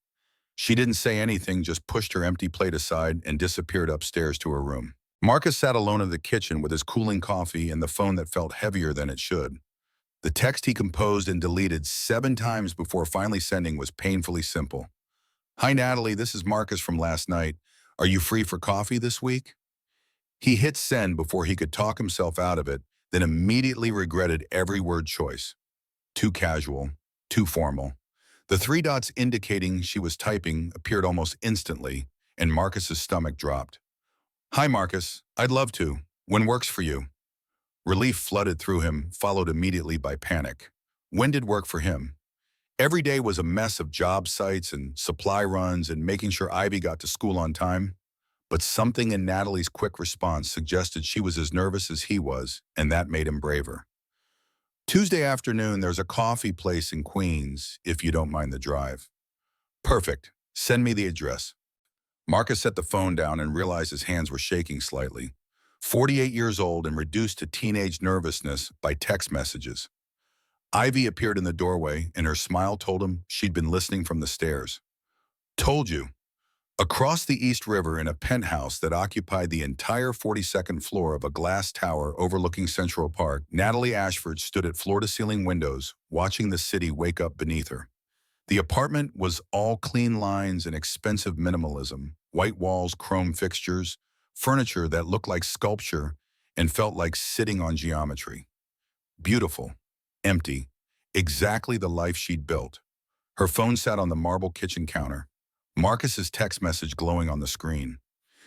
She didn't say anything, just pushed her empty plate aside and disappeared upstairs to her room. Marcus sat alone in the kitchen with his cooling coffee and the phone that felt heavier than it should. The text he composed and deleted 7 times before finally sending was painfully simple. "Hi, Natalie, this is Marcus from last night. Are you free for coffee this week?" He hit send before he could talk himself out of it, then immediately regretted every word choice. Too casual, too formal. The 3 dots indicating she was typing appeared almost instantly, and Marcus's stomach dropped. "Hi, Marcus. I'd love to. When works for you?" Relief flooded through him, followed immediately by panic. When did work for him? Every day was a mess of job sites and supply runs and making sure Ivy got to school on time. But something in Natalie's quick response suggested she was as nervous as he was, and that made him braver. "Tuesday afternoon, there's a coffee place in Queens, if you don't mind the drive." "Perfect. Send me the address." Marcus set the phone down and realized his hands were shaking slightly. 48 years old and reduced to teenage nervousness by text messages. Ivy appeared in the doorway, and her smile told him she'd been listening from the stairs. "Told you." Across the East River in a penthouse that occupied the entire 42nd floor of a glass tower overlooking Central Park, Natalie Ashford stood at floor-to-ceiling windows, watching the city wake up beneath her. The apartment was all clean lines and expensive minimalism, white walls, chrome fixtures, furniture that looked like sculpture and felt like sitting on geometry. Beautiful, empty, exactly the life she'd built. Her phone sat on the marble kitchen counter, Marcus's text message glowing on the screen.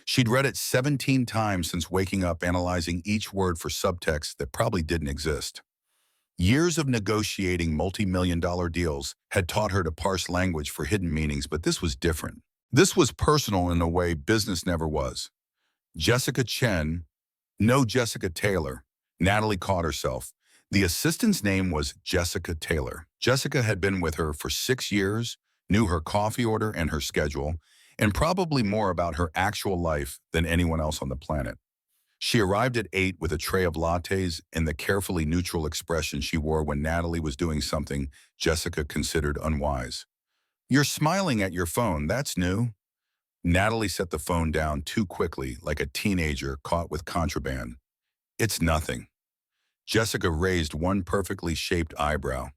She'd read it 17 times since waking up, analyzing each word for subtext that probably didn't exist. Years of negotiating multi-million-dollar deals had taught her to parse language for hidden meanings, but this was different. This was personal in a way business never was. Jessica Chen, no Jessica Taylor. Natalie caught herself. The assistant's name was Jessica Taylor. Jessica had been with her for 6 years, knew her coffee order and her schedule, and probably more about her actual life than anyone else on the planet. She arrived at 8 with a tray of lattes and the carefully neutral expression she wore when Natalie was doing something Jessica considered unwise. "You're smiling at your phone, that's new." Natalie set the phone down too quickly, like a teenager caught with contraband. "It's nothing." Jessica raised one perfectly shaped eyebrow.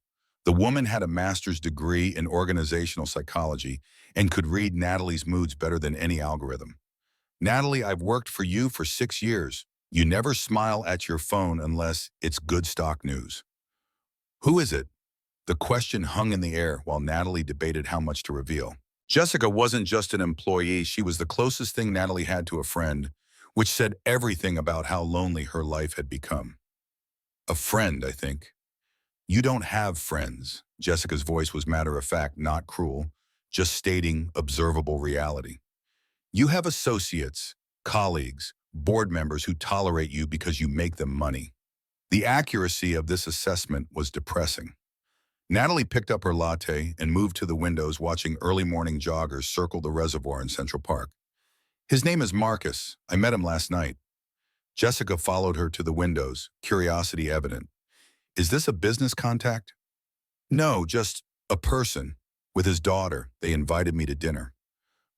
The woman had a master's degree in organizational psychology and could read Natalie's moods better than any algorithm. "Natalie, I've worked for you for 6 years. You never smile at your phone unless it's good stock news." "Who is it?" The question hung in the air while Natalie debated how much to reveal. Jessica wasn't just an employee, she was the closest thing Natalie had to a friend, which said everything about how lonely her life had become. "A friend, I think." "You don't have friends." Jessica's voice was matter-of-fact, not cruel, just stating observable reality. "You have associates, colleagues, board members who tolerate you because you make them money." The accuracy of this assessment was depressing. Natalie picked up her latte and moved to the windows, watching early morning joggers circle the reservoir in Central Park. "His name is Marcus. I met him last night." Jessica followed her to the windows, curiosity evident. "Is this a business contact?" "No, just a person. With his daughter, they invited me to dinner."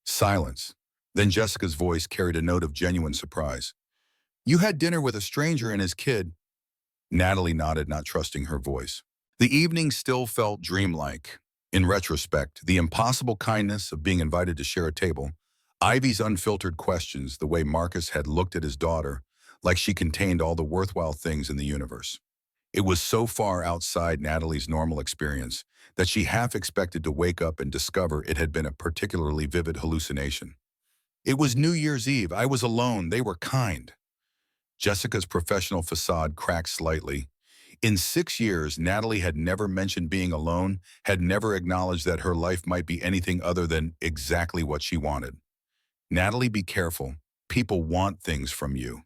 Silence. Then Jessica's voice carried a note of genuine surprise. "You had dinner with a stranger and his kid?" Natalie nodded, not trusting her voice. The evening still felt dreamlike. In retrospect, the impossible kindness of being invited to share a table, Ivy's unfiltered questions, the way Marcus had looked at his daughter, like she contained all the worthwhile things in the universe. It was so far outside Natalie's normal experience that she half expected to wake up and discover it had been a particularly vivid hallucination. "It was New Year's Eve. I was alone. They were kind." Jessica's professional facade cracked slightly. In 6 years, Natalie had never mentioned being alone, had never acknowledged that her life might be anything other than exactly what she wanted. "Natalie, be careful. People want things from you."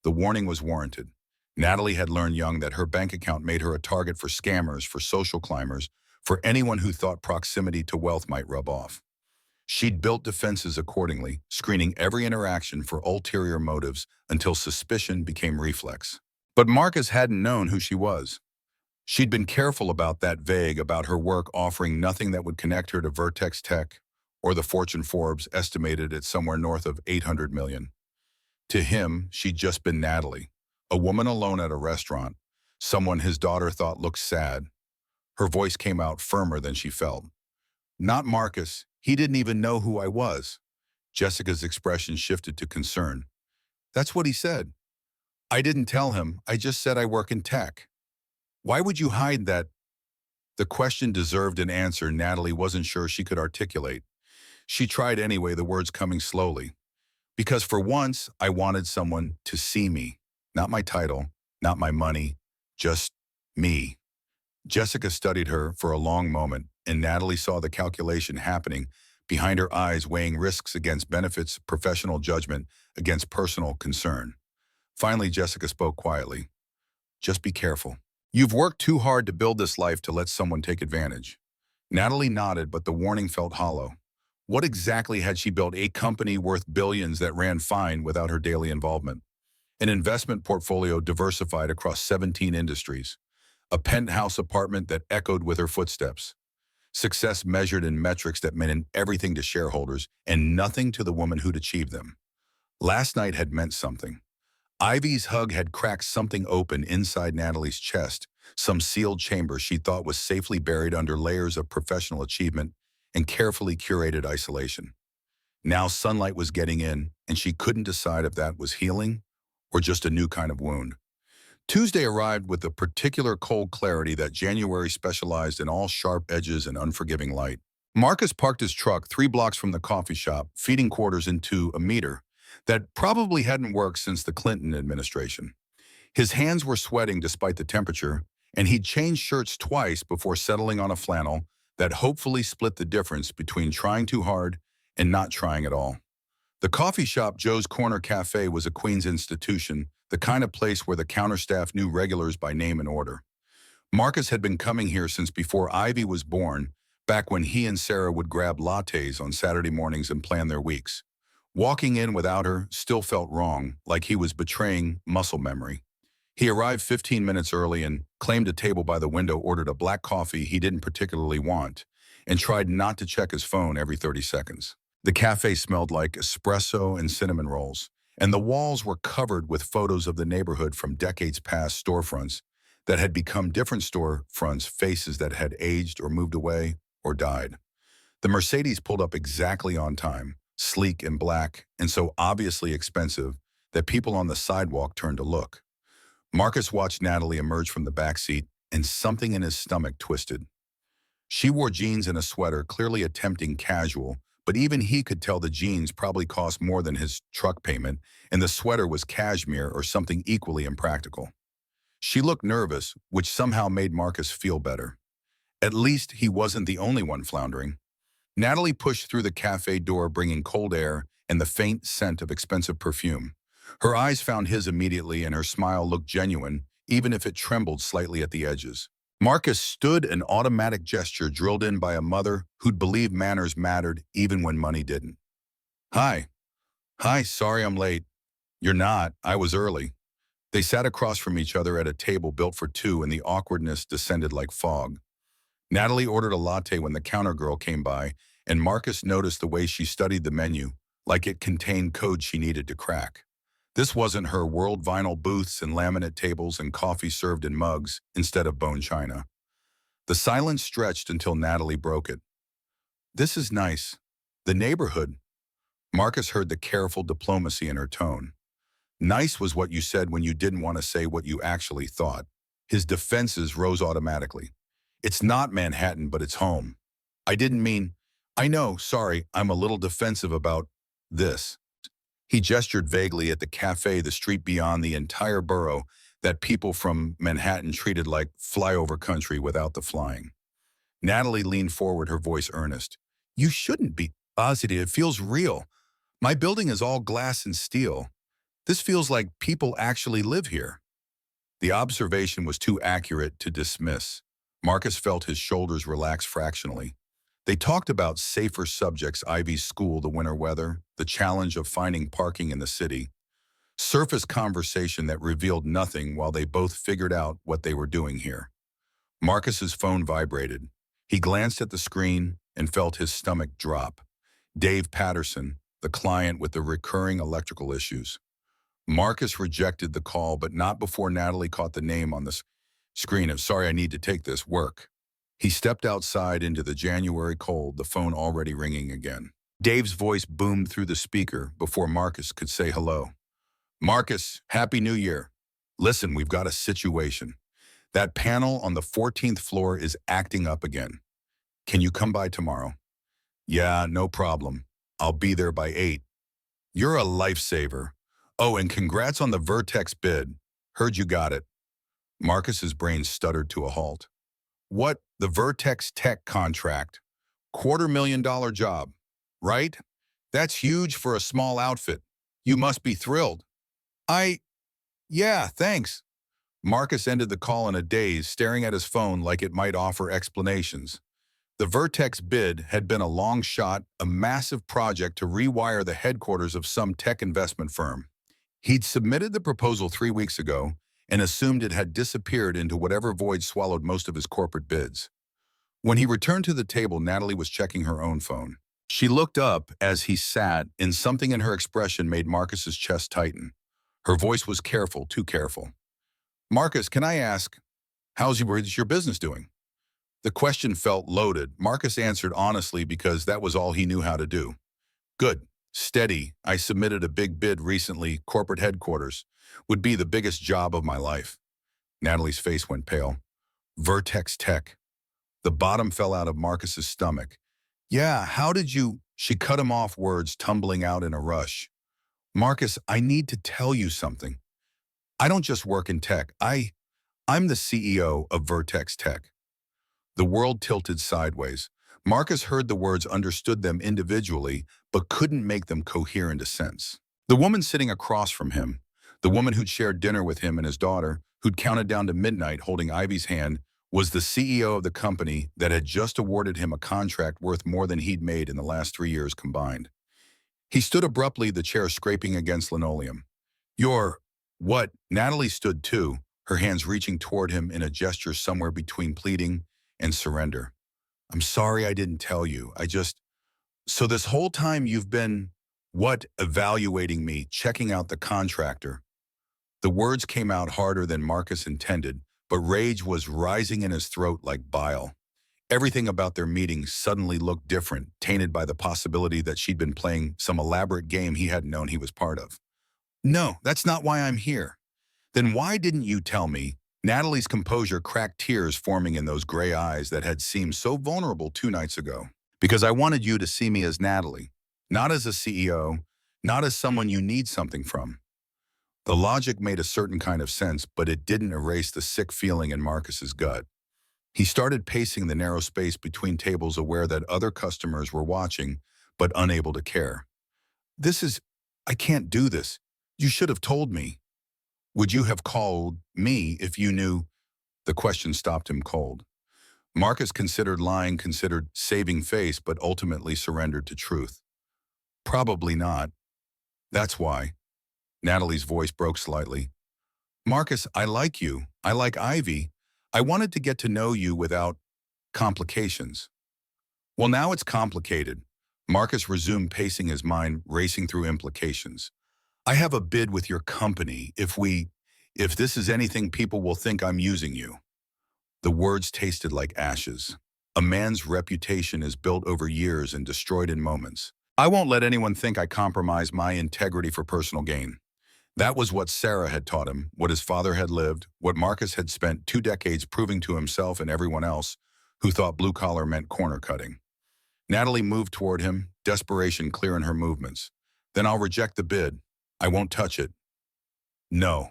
The warning was warranted. Natalie had learned young that her bank account made her a target for scammers, for social climbers, for anyone who thought proximity to wealth might rub off. She'd built defenses accordingly, screening every interaction for ulterior motives until suspicion became reflex. But Marcus hadn't known who she was. She'd been careful about that, vague about her work, offering nothing that would connect her to Vertex Tech or the Fortune Forbes estimated at somewhere north of 800 million. To him, she'd just been Natalie, a woman alone at a restaurant, someone his daughter thought looked sad. Her voice came out firmer than she felt. "Not Marcus. He didn't even know who I was." Jessica's expression shifted to concern. "That's what he said." "I didn't tell him. I just said I work in tech." "Why would you hide that?" The question deserved an answer Natalie wasn't sure she could articulate. She tried anyway, the words coming slowly. "Because for once, I wanted someone to see me. Not my title, not my money, just me." Jessica studied her for a long moment, and Natalie saw the calculation happening behind her eyes, weighing risks against benefits, professional judgment against personal concern. Finally, Jessica spoke quietly. "Just be careful. You've worked too hard to build this life to let someone take advantage." Natalie nodded, but the warning felt hollow. What exactly had she built? A company worth billions that ran fine without her daily involvement. An investment portfolio diversified across 17 industries. A penthouse apartment that echoed with her footsteps. Success measured in metrics that meant everything to shareholders and nothing to the woman who'd achieved them. Last night had meant something. Ivy's hug had cracked something open inside Natalie's chest, some sealed chamber she thought was safely buried under layers of professional achievement and carefully curated isolation. Now sunlight was getting in, and she couldn't decide if that was healing or just a new kind of wound. Tuesday arrived with a particular cold clarity that January specialized in all sharp edges and unforgiving light. Marcus parked his truck 3 blocks from the coffee shop, feeding quarters into a meter that probably hadn't worked since the Clinton administration. His hands were sweating despite the temperature, and he'd changed shirts twice before settling on a flannel that hopefully split the difference between trying too hard and not trying at all. The coffee shop, Joe's Corner Cafe, was a Queens institution, the kind of place where the counter staff knew regulars by name and order. Marcus had been coming here since before Ivy was born, back when he and Sarah would grab lattes on Saturday mornings and plan their weeks. Walking in without her still felt wrong, like he was betraying muscle memory. He arrived 15 minutes early and claimed a table by the window, ordered a black coffee he didn't particularly want, and tried not to check his phone every 30 seconds. The cafe smelled like espresso and cinnamon rolls, and the walls were covered with photos of the neighborhood from decades past, storefronts that had become different storefronts, faces that had aged or moved away or died. The Mercedes pulled up exactly on time, sleek and black, and so obviously expensive that people on the sidewalk turned to look. Marcus watched Natalie emerge from the back seat, and something in his stomach twisted. She wore jeans and a sweater, clearly attempting casual, but even he could tell the jeans probably cost more than his truck payment, and the sweater was cashmere or something equally impractical. She looked nervous, which somehow made Marcus feel better. At least he wasn't the only one floundering. Natalie pushed through the cafe door, bringing cold air and the faint scent of expensive perfume. Her eyes found his immediately, and her smile looked genuine, even if it trembled slightly at the edges. Marcus stood, an automatic gesture drilled in by a mother who'd believed manners mattered even when money didn't. Hi. Hi, sorry I'm late. You're not. I was early. They sat across from each other at a table built for two, and the awkwardness descended like fog. Natalie ordered a latte when the counter girl came by, and Marcus noticed the way she studied the menu, like it contained code she needed to crack. This wasn't her world, vinyl booths and laminate tables and coffee served in mugs instead of bone china. The silence stretched until Natalie broke it. This is nice. The neighborhood. Marcus heard the careful diplomacy in her tone. Nice was what you said when you didn't want to say what you actually thought. His defenses rose automatically. It's not Manhattan, but it's home. I didn't mean, I know, sorry, I'm a little defensive about this. He gestured vaguely at the cafe, the street beyond, the entire borough that people from Manhattan treated like flyover country without the flying. Natalie leaned forward, her voice earnest. You shouldn't be positive. It feels real. My building is all glass and steel. This feels like people actually live here. The observation was too accurate to dismiss. Marcus felt his shoulders relax fractionally. They talked about safer subjects: Ivy's school, the winter weather, the challenge of finding parking in the city. Surface conversation that revealed nothing while they both figured out what they were doing here. Marcus's phone vibrated. He glanced at the screen and felt his stomach drop. Dave Patterson, the client with the recurring electrical issues. Marcus rejected the call, but not before Natalie caught the name on the screen of, sorry, I need to take this, work. He stepped outside into the January cold, the phone already ringing again. Dave's voice boomed through the speaker before Marcus could say hello. Marcus, Happy New Year. Listen, we've got a situation. That panel on the 14th floor is acting up again. Can you come by tomorrow? Yeah, no problem. I'll be there by 8. You're a lifesaver. Oh, and congrats on the Vertex bid. Heard you got it. Marcus's brain stuttered to a halt. What? The Vertex Tech contract? $250,000 job, right? That's huge for a small outfit. You must be thrilled. Yeah, thanks. Marcus ended the call in a daze, staring at his phone like it might offer explanations. The Vertex bid had been a long shot, a massive project to rewire the headquarters of some tech investment firm. He'd submitted the proposal 3 weeks ago and assumed it had disappeared into whatever void swallowed most of his corporate bids. When he returned to the table, Natalie was checking her own phone. She looked up as he sat, and something in her expression made Marcus's chest tighten. Her voice was careful, too careful. Marcus, can I ask, how's your business doing? The question felt loaded. Marcus answered honestly because that was all he knew how to do. Good. Steady. I submitted a big bid recently. Corporate headquarters. Would be the biggest job of my life. Natalie's face went pale. Vertex Tech. The bottom fell out of Marcus's stomach. Yeah, how did you... She cut him off, words tumbling out in a rush. Marcus, I need to tell you something. I don't just work in tech. I'm the CEO of Vertex Tech. The world tilted sideways. Marcus heard the words, understood them individually, but couldn't make them coherent a sense. The woman sitting across from him, the woman who'd shared dinner with him and his daughter, who'd counted down to midnight holding Ivy's hand, was the CEO of the company that had just awarded him a contract worth more than he'd made in the last 3 years combined. He stood abruptly, the chair scraping against linoleum. You're... What? Natalie stood too, her hands reaching toward him in a gesture somewhere between pleading and surrender. I'm sorry I didn't tell you. So this whole time you've been... What? Evaluating me, checking out the contractor. The words came out harder than Marcus intended, but rage was rising in his throat like bile. Everything about their meeting suddenly looked different, tainted by the possibility that she'd been playing some elaborate game he hadn't known he was part of. No, that's not why I'm here. Then why didn't you tell me? Natalie's composure cracked, tears forming in those gray eyes that had seemed so vulnerable 2 nights ago. Because I wanted you to see me as Natalie, not as a CEO, not as someone you need something from. The logic made a certain kind of sense, but it didn't erase the sick feeling in Marcus's gut. He started pacing the narrow space between tables, aware that other customers were watching, but unable to care. I can't do this. You should have told me. Would you have called me if you knew? The question stopped him cold. Marcus considered lying, considered saving face, but ultimately surrendered to truth. Probably not. That's why. Natalie's voice broke slightly. Marcus, I like you. I like Ivy. I wanted to get to know you without complications. Well, now it's complicated. Marcus resumed, pacing, his mind racing through implications. I have a bid with your company. If this is anything, people will think I'm using you. The words tasted like ashes. A man's reputation is built over years and destroyed in moments. I won't let anyone think I compromise my integrity for personal gain. That was what Sarah had taught him, what his father had lived, what Marcus had spent 2 decades proving to himself and everyone else who thought blue collar meant corner cutting. Natalie moved toward him, desperation clear in her movements. Then I'll reject the bid. I won't touch it. No.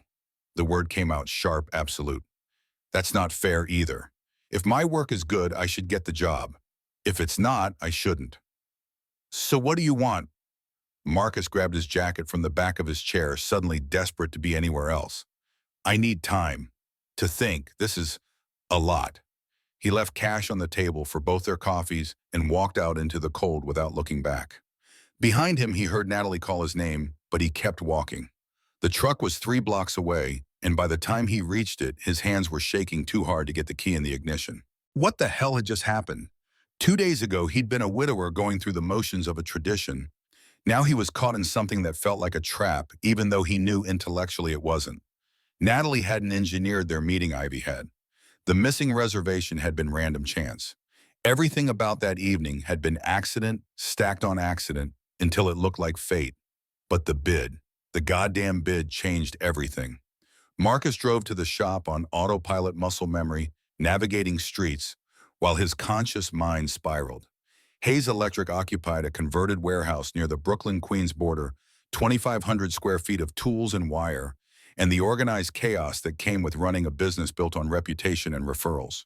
The word came out sharp, absolute. That's not fair either. If my work is good, I should get the job. If it's not, I shouldn't. So what do you want? Marcus grabbed his jacket from the back of his chair, suddenly desperate to be anywhere else. I need time. To think. This is a lot. He left cash on the table for both their coffees and walked out into the cold without looking back. Behind him, he heard Natalie call his name, but he kept walking. The truck was 3 blocks away, and by the time he reached it, his hands were shaking too hard to get the key in the ignition. What the hell had just happened? 2 days ago, he'd been a widower going through the motions of a tradition. Now he was caught in something that felt like a trap, even though he knew intellectually it wasn't. Natalie hadn't engineered their meeting, Ivy had. The missing reservation had been random chance. Everything about that evening had been accident, stacked on accident, until it looked like fate. But the goddamn bid changed everything. Marcus drove to the shop on autopilot muscle memory, navigating streets, while his conscious mind spiraled. Hayes Electric occupied a converted warehouse near the Brooklyn-Queens border, 2,500 square feet of tools and wire, and the organized chaos that came with running a business built on reputation and referrals.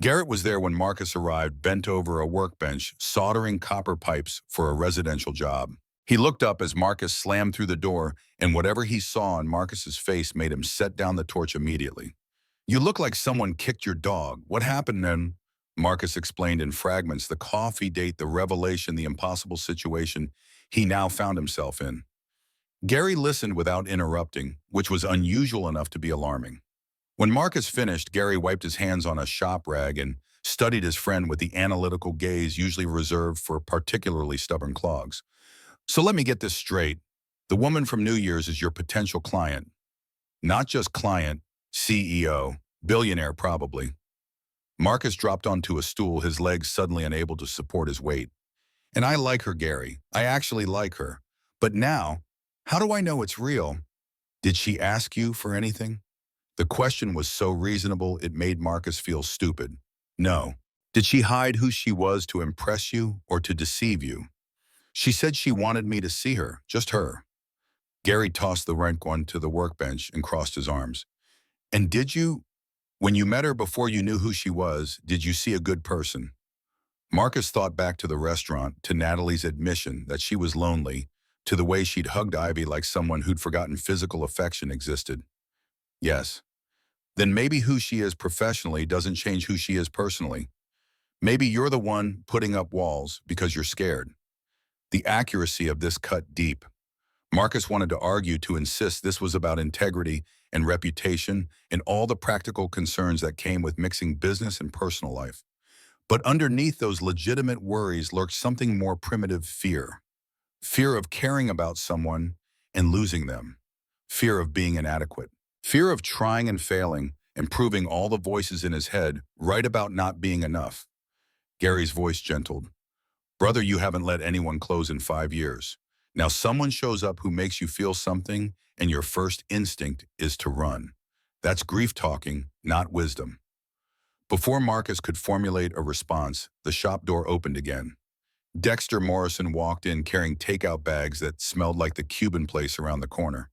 Garrett was there when Marcus arrived, bent over a workbench, soldering copper pipes for a residential job. He looked up as Marcus slammed through the door, and whatever he saw on Marcus's face made him set down the torch immediately. You look like someone kicked your dog. What happened then? Marcus explained in fragments, the coffee date, the revelation, the impossible situation he now found himself in. Gary listened without interrupting, which was unusual enough to be alarming. When Marcus finished, Gary wiped his hands on a shop rag and studied his friend with the analytical gaze usually reserved for particularly stubborn clogs. So let me get this straight. The woman from New Year's is your potential client. Not just client, CEO, billionaire probably. Marcus dropped onto a stool, his legs suddenly unable to support his weight. And I like her, Gary. I actually like her. But now, how do I know it's real? Did she ask you for anything? The question was so reasonable it made Marcus feel stupid. No. Did she hide who she was to impress you or to deceive you? She said she wanted me to see her, just her. Gary tossed the rank one to the workbench and crossed his arms. And did you, when you met her before you knew who she was, did you see a good person? Marcus thought back to the restaurant, to Natalie's admission that she was lonely, to the way she'd hugged Ivy like someone who'd forgotten physical affection existed. Yes. Then maybe who she is professionally doesn't change who she is personally. Maybe you're the one putting up walls because you're scared. The accuracy of this cut deep. Marcus wanted to argue to insist this was about integrity and reputation and all the practical concerns that came with mixing business and personal life. But underneath those legitimate worries lurked something more primitive: fear. Fear of caring about someone and losing them. Fear of being inadequate. Fear of trying and failing and proving all the voices in his head right about not being enough. Gary's voice gentled. Brother, you haven't let anyone close in 5 years. Now someone shows up who makes you feel something, and your first instinct is to run. That's grief talking, not wisdom. Before Marcus could formulate a response, the shop door opened again. Dexter Morrison walked in carrying takeout bags that smelled like the Cuban place around the corner.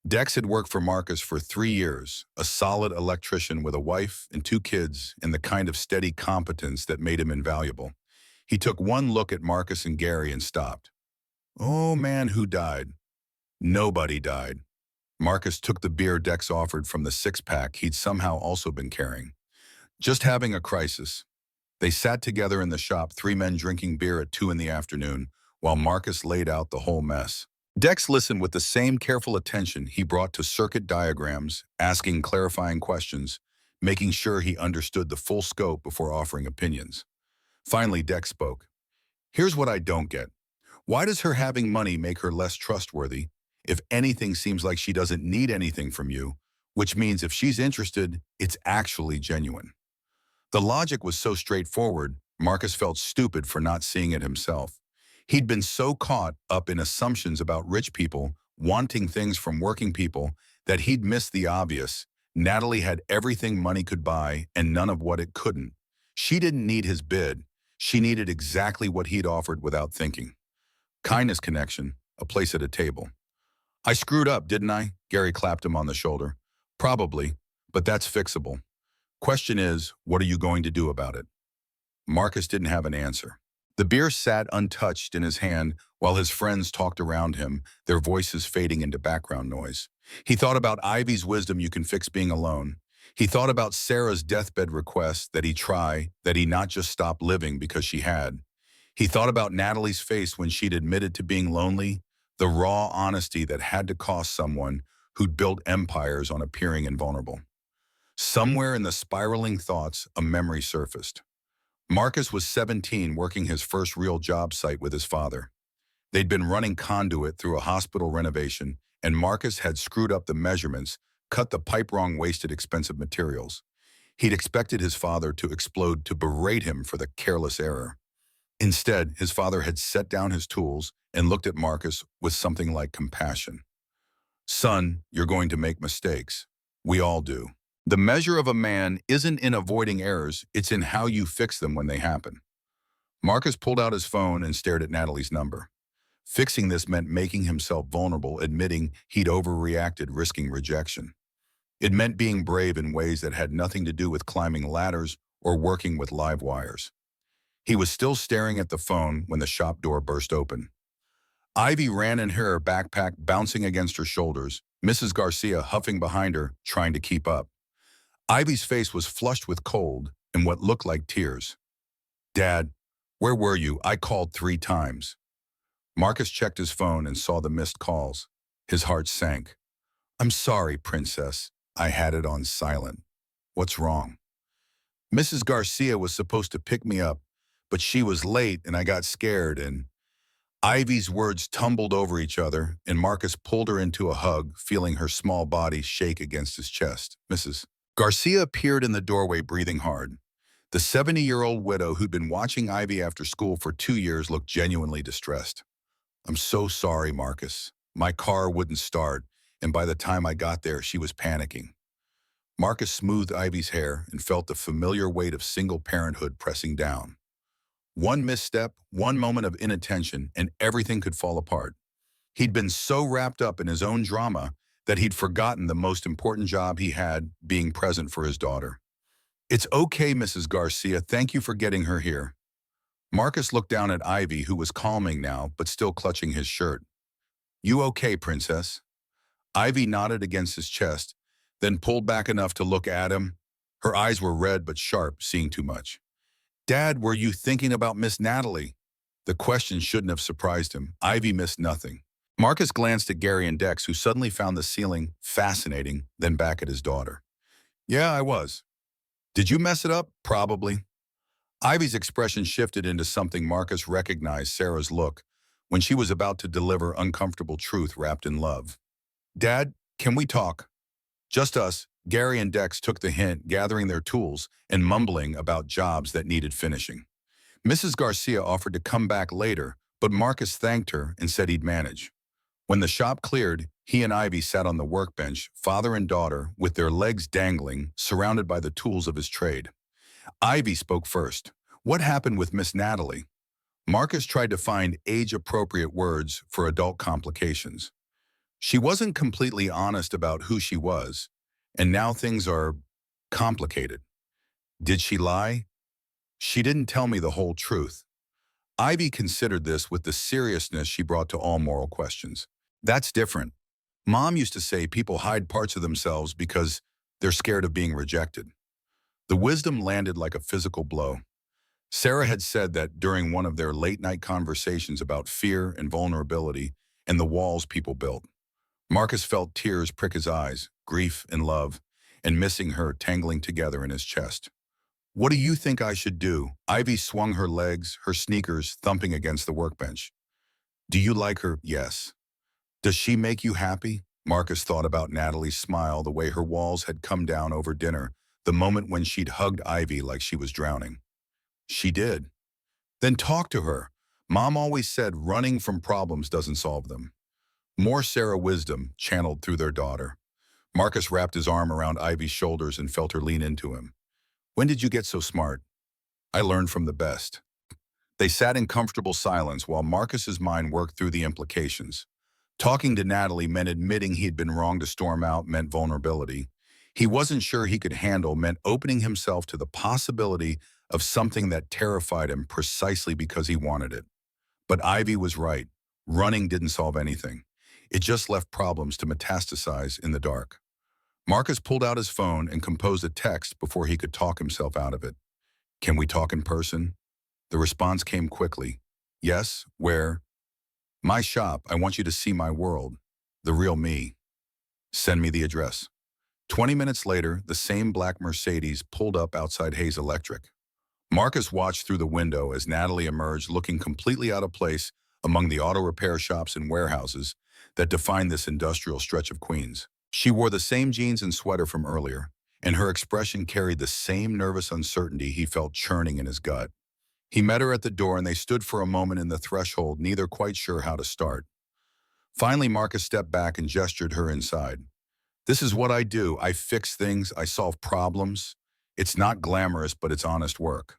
Dex had worked for Marcus for 3 years, a solid electrician with a wife and 2 kids and the kind of steady competence that made him invaluable. He took one look at Marcus and Gary and stopped. Oh man, who died? Nobody died. Marcus took the beer Dex offered from the six-pack he'd somehow also been carrying. Just having a crisis. They sat together in the shop, 3 men drinking beer at 2 in the afternoon, while Marcus laid out the whole mess. Dex listened with the same careful attention he brought to circuit diagrams, asking clarifying questions, making sure he understood the full scope before offering opinions. Finally, Dex spoke. Here's what I don't get. Why does her having money make her less trustworthy? If anything, seems like she doesn't need anything from you, which means if she's interested, it's actually genuine. The logic was so straightforward, Marcus felt stupid for not seeing it himself. He'd been so caught up in assumptions about rich people wanting things from working people that he'd missed the obvious. Natalie had everything money could buy and none of what it couldn't. She didn't need his bid. She needed exactly what he'd offered without thinking. Kindness, connection, a place at a table. I screwed up, didn't I? Gary clapped him on the shoulder. Probably, but that's fixable. Question is, what are you going to do about it? Marcus didn't have an answer. The beer sat untouched in his hand while his friends talked around him, their voices fading into background noise. He thought about Ivy's wisdom: you can fix being alone. He thought about Sarah's deathbed request that he not just stop living because she had. He thought about Natalie's face when she'd admitted to being lonely, the raw honesty that had to cost someone who'd built empires on appearing invulnerable. Somewhere in the spiraling thoughts, a memory surfaced. Marcus was 17, working his first real job site with his father. They'd been running conduit through a hospital renovation, and Marcus had screwed up the measurements, cut the pipe wrong, wasted expensive materials. He'd expected his father to explode, to berate him for the careless error. Instead, his father had set down his tools and looked at Marcus with something like compassion. Son, you're going to make mistakes. We all do. The measure of a man isn't in avoiding errors, it's in how you fix them when they happen. Marcus pulled out his phone and stared at Natalie's number. Fixing this meant making himself vulnerable, admitting he'd overreacted, risking rejection. It meant being brave in ways that had nothing to do with climbing ladders or working with live wires. He was still staring at the phone when the shop door burst open. Ivy ran in, her backpack bouncing against her shoulders, Mrs. Garcia huffing behind her, trying to keep up. Ivy's face was flushed with cold and what looked like tears. Dad, where were you? I called 3 times. Marcus checked his phone and saw the missed calls. His heart sank. I'm sorry, Princess. I had it on silent. What's wrong? Mrs. Garcia was supposed to pick me up, but she was late and I got scared, and Ivy's words tumbled over each other, and Marcus pulled her into a hug, feeling her small body shake against his chest. Mrs. Garcia appeared in the doorway, breathing hard. The 70-year-old widow who'd been watching Ivy after school for 2 years looked genuinely distressed. I'm so sorry, Marcus. My car wouldn't start, and by the time I got there, she was panicking. Marcus smoothed Ivy's hair and felt the familiar weight of single parenthood pressing down. One misstep, one moment of inattention, and everything could fall apart. He'd been so wrapped up in his own drama that he'd forgotten the most important job he had, being present for his daughter. It's okay, Mrs. Garcia. Thank you for getting her here. Marcus looked down at Ivy, who was calming now, but still clutching his shirt. You okay, Princess? Ivy nodded against his chest, then pulled back enough to look at him. Her eyes were red but sharp, seeing too much. Dad, were you thinking about Miss Natalie? The question shouldn't have surprised him. Ivy missed nothing. Marcus glanced at Gary and Dex, who suddenly found the ceiling fascinating, then back at his daughter. Yeah, I was. Did you mess it up? Probably. Ivy's expression shifted into something Marcus recognized Sarah's look when she was about to deliver uncomfortable truth wrapped in love. Dad, can we talk? Just us. Gary and Dex took the hint, gathering their tools and mumbling about jobs that needed finishing. Mrs. Garcia offered to come back later, but Marcus thanked her and said he'd manage. When the shop cleared, he and Ivy sat on the workbench, father and daughter, with their legs dangling, surrounded by the tools of his trade. Ivy spoke first. What happened with Miss Natalie? Marcus tried to find age-appropriate words for adult complications. She wasn't completely honest about who she was, and now things are complicated. Did she lie? She didn't tell me the whole truth. Ivy considered this with the seriousness she brought to all moral questions. That's different. Mom used to say people hide parts of themselves because they're scared of being rejected. The wisdom landed like a physical blow. Sarah had said that during one of their late-night conversations about fear and vulnerability and the walls people built. Marcus felt tears prick his eyes, grief and love, and missing her tangling together in his chest. What do you think I should do? Ivy swung her legs, her sneakers thumping against the workbench. Do you like her? Yes. Does she make you happy? Marcus thought about Natalie's smile, the way her walls had come down over dinner, the moment when she'd hugged Ivy like she was drowning. She did. Then talk to her. Mom always said running from problems doesn't solve them. More Sarah wisdom channeled through their daughter. Marcus wrapped his arm around Ivy's shoulders and felt her lean into him. When did you get so smart? I learned from the best. They sat in comfortable silence while Marcus's mind worked through the implications. Talking to Natalie meant admitting he'd been wrong to storm out meant vulnerability. He wasn't sure he could handle meant opening himself to the possibility of something that terrified him precisely because he wanted it. But Ivy was right. Running didn't solve anything. It just left problems to metastasize in the dark. Marcus pulled out his phone and composed a text before he could talk himself out of it. Can we talk in person? The response came quickly. Yes, where? My shop. I want you to see my world. The real me. Send me the address. 20 minutes later, the same black Mercedes pulled up outside Hayes Electric. Marcus watched through the window as Natalie emerged, looking completely out of place among the auto repair shops and warehouses that defined this industrial stretch of Queens. She wore the same jeans and sweater from earlier, and her expression carried the same nervous uncertainty he felt churning in his gut. He met her at the door and they stood for a moment in the threshold, neither quite sure how to start. Finally, Marcus stepped back and gestured her inside. This is what I do. I fix things. I solve problems. It's not glamorous, but it's honest work.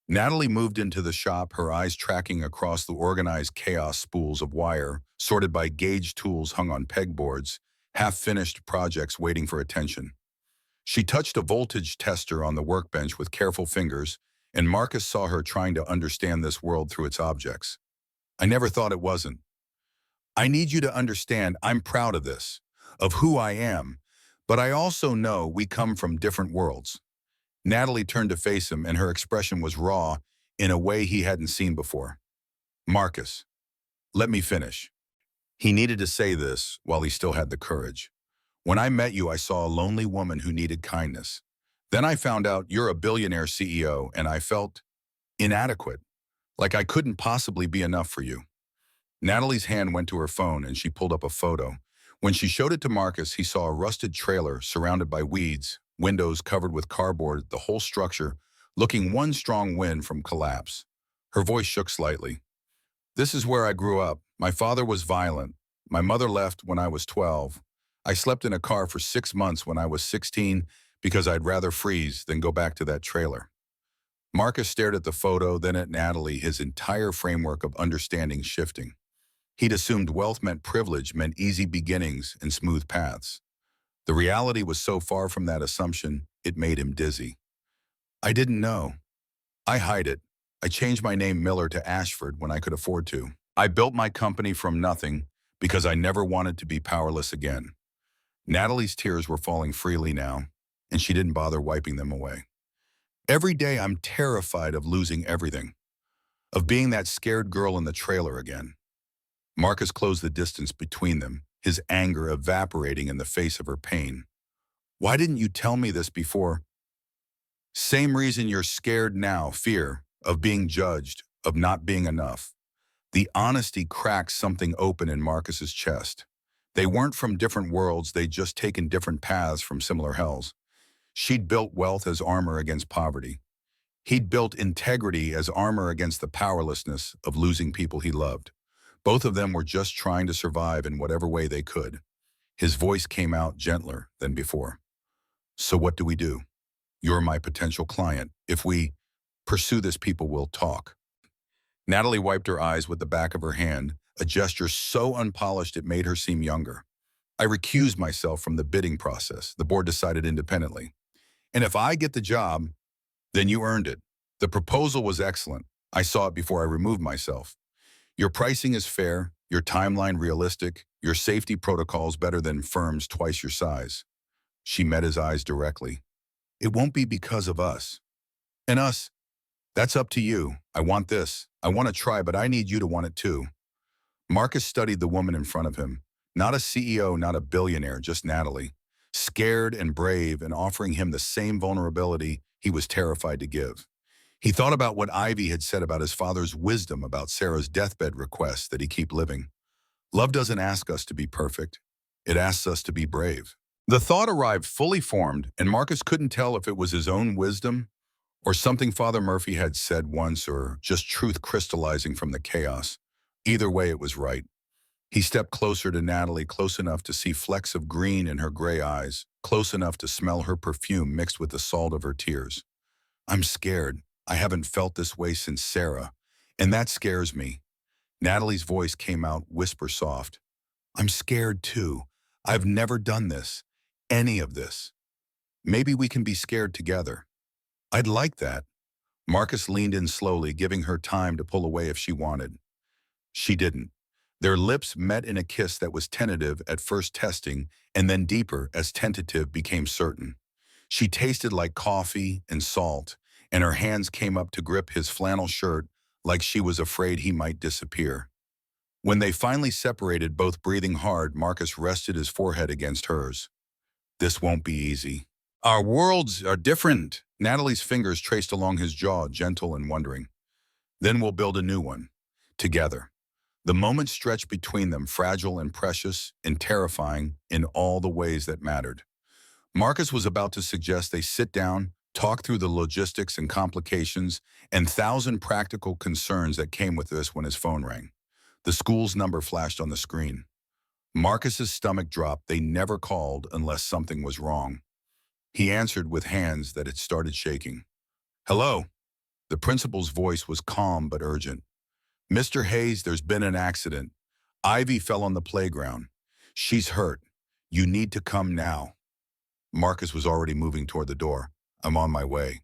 Natalie moved into the shop, her eyes tracking across the organized chaos spools of wire, sorted by gauge tools hung on pegboards, half-finished projects waiting for attention. She touched a voltage tester on the workbench with careful fingers, and Marcus saw her trying to understand this world through its objects. I never thought it wasn't. I need you to understand I'm proud of this, of who I am, but I also know we come from different worlds. Natalie turned to face him, and her expression was raw in a way he hadn't seen before. Marcus, let me finish. He needed to say this while he still had the courage. When I met you, I saw a lonely woman who needed kindness. Then I found out you're a billionaire CEO, and I felt inadequate, like I couldn't possibly be enough for you. Natalie's hand went to her phone, and she pulled up a photo. When she showed it to Marcus, he saw a rusted trailer surrounded by weeds, windows covered with cardboard, the whole structure looking one strong wind from collapse. Her voice shook slightly. This is where I grew up. My father was violent. My mother left when I was 12. I slept in a car for 6 months when I was 16 because I'd rather freeze than go back to that trailer. Marcus stared at the photo, then at Natalie, his entire framework of understanding shifting. He'd assumed wealth meant privilege, meant easy beginnings and smooth paths. The reality was so far from that assumption, it made him dizzy. I didn't know. I hide it. I changed my name Miller to Ashford when I could afford to. I built my company from nothing because I never wanted to be powerless again. Natalie's tears were falling freely now, and she didn't bother wiping them away. Every day I'm terrified of losing everything. of being that scared girl in the trailer again. Marcus closed the distance between them, his anger evaporating in the face of her pain. Why didn't you tell me this before? Same reason you're scared now, fear of being judged, of not being enough. The honesty cracked something open in Marcus's chest. They weren't from different worlds, they'd just taken different paths from similar hells. She'd built wealth as armor against poverty. He'd built integrity as armor against the powerlessness of losing people he loved. Both of them were just trying to survive in whatever way they could. His voice came out gentler than before. So what do we do? You're my potential client. If we pursue this, people will talk. Natalie wiped her eyes with the back of her hand, a gesture so unpolished it made her seem younger. I recused myself from the bidding process, the board decided independently. And if I get the job, then you earned it. The proposal was excellent. I saw it before I removed myself. Your pricing is fair, your timeline realistic, your safety protocols better than firms twice your size. She met his eyes directly. It won't be because of us. And us? That's up to you. I want this. I want to try, but I need you to want it too. Marcus studied the woman in front of him. Not a CEO, not a billionaire, just Natalie. Scared and brave and offering him the same vulnerability he was terrified to give. He thought about what Ivy had said about his father's wisdom about Sarah's deathbed request that he keep living. Love doesn't ask us to be perfect. It asks us to be brave. The thought arrived fully formed, and Marcus couldn't tell if it was his own wisdom or something Father Murphy had said once, or just truth crystallizing from the chaos. Either way, it was right. He stepped closer to Natalie, close enough to see flecks of green in her gray eyes, close enough to smell her perfume mixed with the salt of her tears. I'm scared. I haven't felt this way since Sarah, and that scares me. Natalie's voice came out whisper soft. I'm scared too. I've never done this, any of this. Maybe we can be scared together. I'd like that. Marcus leaned in slowly, giving her time to pull away if she wanted. She didn't. Their lips met in a kiss that was tentative at first testing, and then deeper as tentative became certain. She tasted like coffee and salt, and her hands came up to grip his flannel shirt like she was afraid he might disappear. When they finally separated, both breathing hard, Marcus rested his forehead against hers. This won't be easy. Our worlds are different. Natalie's fingers traced along his jaw, gentle and wondering. Then we'll build a new one. Together. The moment stretched between them, fragile and precious and terrifying in all the ways that mattered. Marcus was about to suggest they sit down, talk through the logistics and complications and 1,000 practical concerns that came with this when his phone rang. The school's number flashed on the screen. Marcus's stomach dropped. They never called unless something was wrong. He answered with hands that had started shaking. Hello. The principal's voice was calm but urgent. Mr. Hayes, there's been an accident. Ivy fell on the playground. She's hurt. You need to come now. Marcus was already moving toward the door. I'm on my way.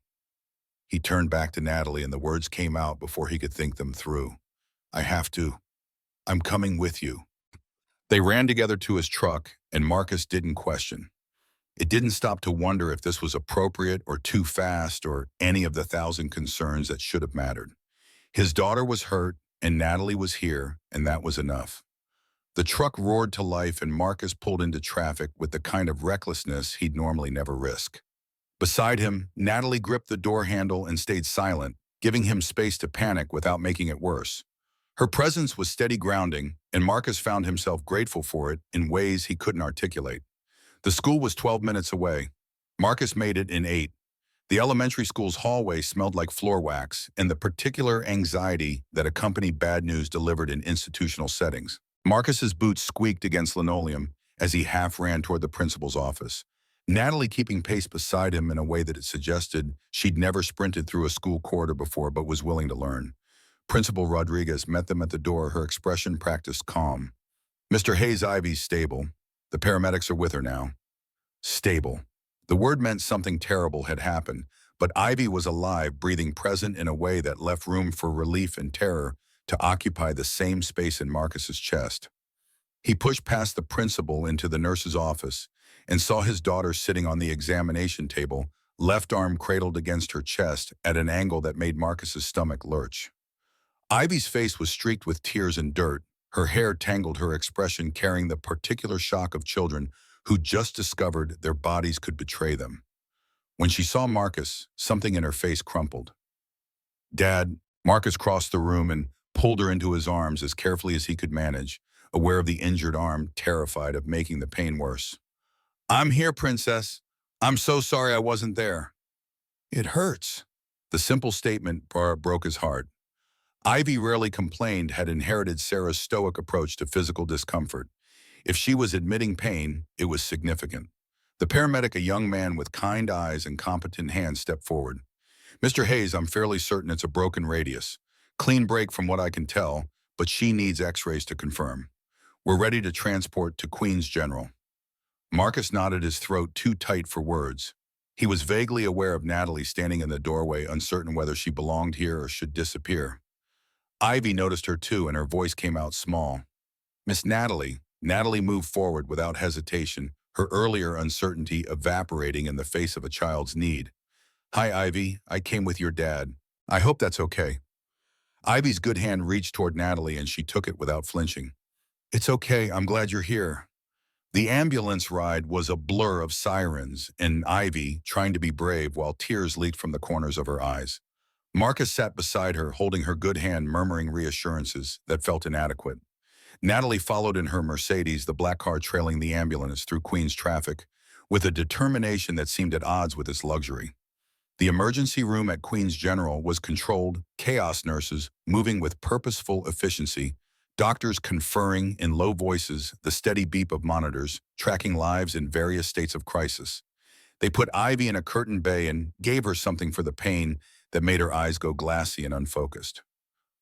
He turned back to Natalie and the words came out before he could think them through. I have to. I'm coming with you. They ran together to his truck and Marcus didn't question. It didn't stop to wonder if this was appropriate or too fast or any of the 1,000 concerns that should have mattered. His daughter was hurt and Natalie was here, and that was enough. The truck roared to life and Marcus pulled into traffic with the kind of recklessness he'd normally never risk. Beside him, Natalie gripped the door handle and stayed silent, giving him space to panic without making it worse. Her presence was steady grounding, and Marcus found himself grateful for it in ways he couldn't articulate. The school was 12 minutes away. Marcus made it in 8. The elementary school's hallway smelled like floor wax and the particular anxiety that accompanied bad news delivered in institutional settings. Marcus's boots squeaked against linoleum as he half ran toward the principal's office. Natalie keeping pace beside him in a way that it suggested she'd never sprinted through a school corridor before but was willing to learn. Principal Rodriguez met them at the door, her expression practiced calm. Mr. Hayes, Ivy's stable. The paramedics are with her now. Stable. The word meant something terrible had happened, but Ivy was alive, breathing, present in a way that left room for relief and terror to occupy the same space in Marcus's chest. He pushed past the principal into the nurse's office and saw his daughter sitting on the examination table, left arm cradled against her chest at an angle that made Marcus's stomach lurch. Ivy's face was streaked with tears and dirt. Her hair tangled, her expression carrying the particular shock of children who just discovered their bodies could betray them. When she saw Marcus, something in her face crumpled. Dad, Marcus crossed the room and pulled her into his arms as carefully as he could manage, aware of the injured arm, terrified of making the pain worse. I'm here, Princess. I'm so sorry I wasn't there. It hurts. The simple statement broke his heart. Ivy rarely complained, had inherited Sarah's stoic approach to physical discomfort. If she was admitting pain, it was significant. The paramedic, a young man with kind eyes and competent hands, stepped forward. Mr. Hayes, I'm fairly certain it's a broken radius. Clean break from what I can tell, but she needs x-rays to confirm. We're ready to transport to Queens General. Marcus nodded, his throat too tight for words. He was vaguely aware of Natalie standing in the doorway, uncertain whether she belonged here or should disappear. Ivy noticed her too, and her voice came out small. Miss Natalie. Natalie moved forward without hesitation, her earlier uncertainty evaporating in the face of a child's need. Hi, Ivy. I came with your dad. I hope that's okay. Ivy's good hand reached toward Natalie, and she took it without flinching. It's okay. I'm glad you're here. The ambulance ride was a blur of sirens, and Ivy, trying to be brave while tears leaked from the corners of her eyes. Marcus sat beside her, holding her good hand, murmuring reassurances that felt inadequate. Natalie followed in her Mercedes, the black car trailing the ambulance through Queens traffic, with a determination that seemed at odds with its luxury. The emergency room at Queens General was controlled, chaos nurses moving with purposeful efficiency, doctors conferring in low voices, the steady beep of monitors, tracking lives in various states of crisis. They put Ivy in a curtained bay and gave her something for the pain that made her eyes go glassy and unfocused.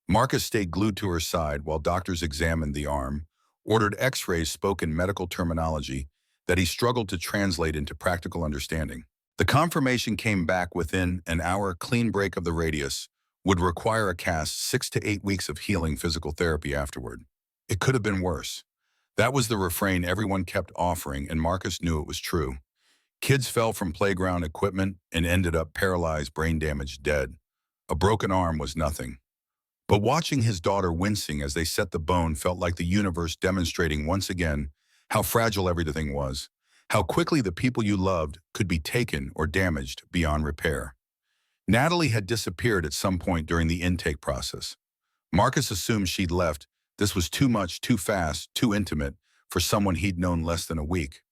Marcus stayed glued to her side while doctors examined the arm, ordered x-rays, spoke in medical terminology that he struggled to translate into practical understanding. The confirmation came back within an hour. Clean break of the radius would require a cast, 6 to 8 weeks of healing physical therapy afterward. It could have been worse. That was the refrain everyone kept offering, and Marcus knew it was true. Kids fell from playground equipment and ended up paralyzed, brain damaged, dead. A broken arm was nothing. But watching his daughter wincing as they set the bone felt like the universe demonstrating once again how fragile everything was, how quickly the people you loved could be taken or damaged beyond repair. Natalie had disappeared at some point during the intake process. Marcus assumed she'd left. This was too much, too fast, too intimate for someone he'd known less than a week.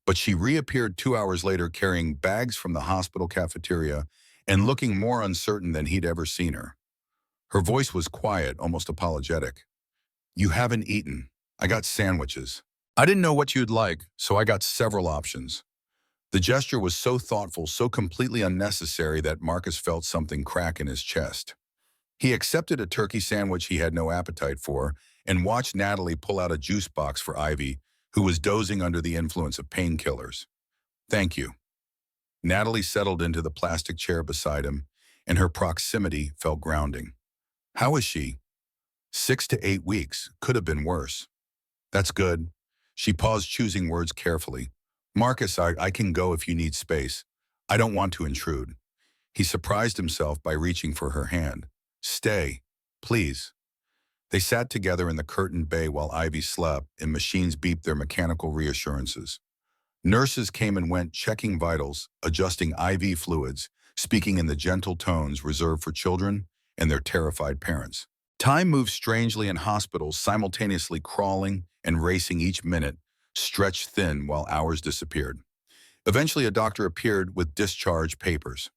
But she reappeared 2 hours later carrying bags from the hospital cafeteria and looking more uncertain than he'd ever seen her. Her voice was quiet, almost apologetic. You haven't eaten. I got sandwiches. I didn't know what you'd like, so I got several options. The gesture was so thoughtful, so completely unnecessary that Marcus felt something crack in his chest. He accepted a turkey sandwich he had no appetite for and watched Natalie pull out a juice box for Ivy, who was dozing under the influence of painkillers. Thank you. Natalie settled into the plastic chair beside him, and her proximity felt grounding. How is she? 6 to 8 weeks. Could have been worse. That's good. She paused, choosing words carefully. Marcus, I can go if you need space. I don't want to intrude. He surprised himself by reaching for her hand. Stay, please. They sat together in the curtained bay while Ivy slept and machines beeped their mechanical reassurances. Nurses came and went, checking vitals, adjusting IV fluids, speaking in the gentle tones reserved for children and their terrified parents. Time moved strangely in hospitals, simultaneously crawling and racing each minute, stretched thin while hours disappeared. Eventually, a doctor appeared with discharge papers.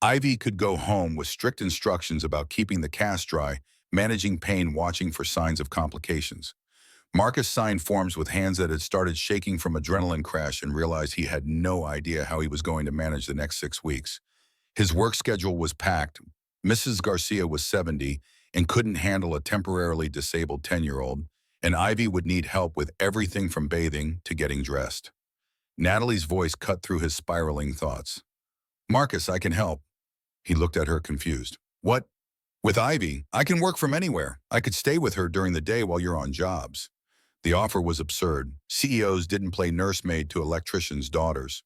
Ivy could go home with strict instructions about keeping the cast dry, managing pain, watching for signs of complications. Marcus signed forms with hands that had started shaking from adrenaline crash and realized he had no idea how he was going to manage the next 6 weeks. His work schedule was packed. Mrs. Garcia was 70 and couldn't handle a temporarily disabled 10-year-old, and Ivy would need help with everything from bathing to getting dressed. Natalie's voice cut through his spiraling thoughts. Marcus, I can help. He looked at her confused. What? With Ivy, I can work from anywhere. I could stay with her during the day while you're on jobs. The offer was absurd. CEOs didn't play nursemaid to electricians' daughters.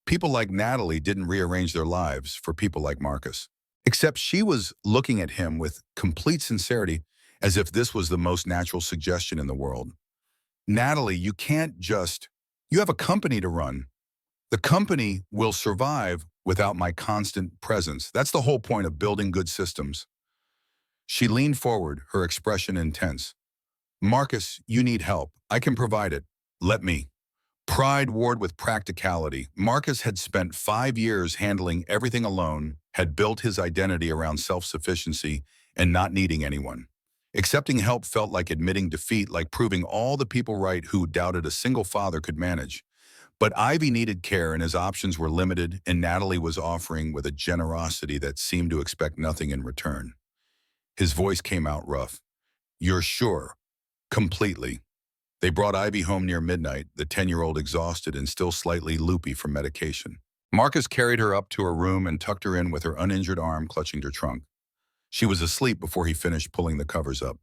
People like Natalie didn't rearrange their lives for people like Marcus. Except she was looking at him with complete sincerity, as if this was the most natural suggestion in the world. Natalie, you can't just, you have a company to run. The company will survive without my constant presence. That's the whole point of building good systems. She leaned forward, her expression intense. Marcus, you need help. I can provide it. Let me. Pride warred with practicality. Marcus had spent 5 years handling everything alone, had built his identity around self-sufficiency and not needing anyone. Accepting help felt like admitting defeat, like proving all the people right who doubted a single father could manage. But Ivy needed care and his options were limited, and Natalie was offering with a generosity that seemed to expect nothing in return. His voice came out rough. You're sure? Completely. They brought Ivy home near midnight, the 10-year-old exhausted and still slightly loopy from medication. Marcus carried her up to her room and tucked her in with her uninjured arm clutching her trunk. She was asleep before he finished pulling the covers up.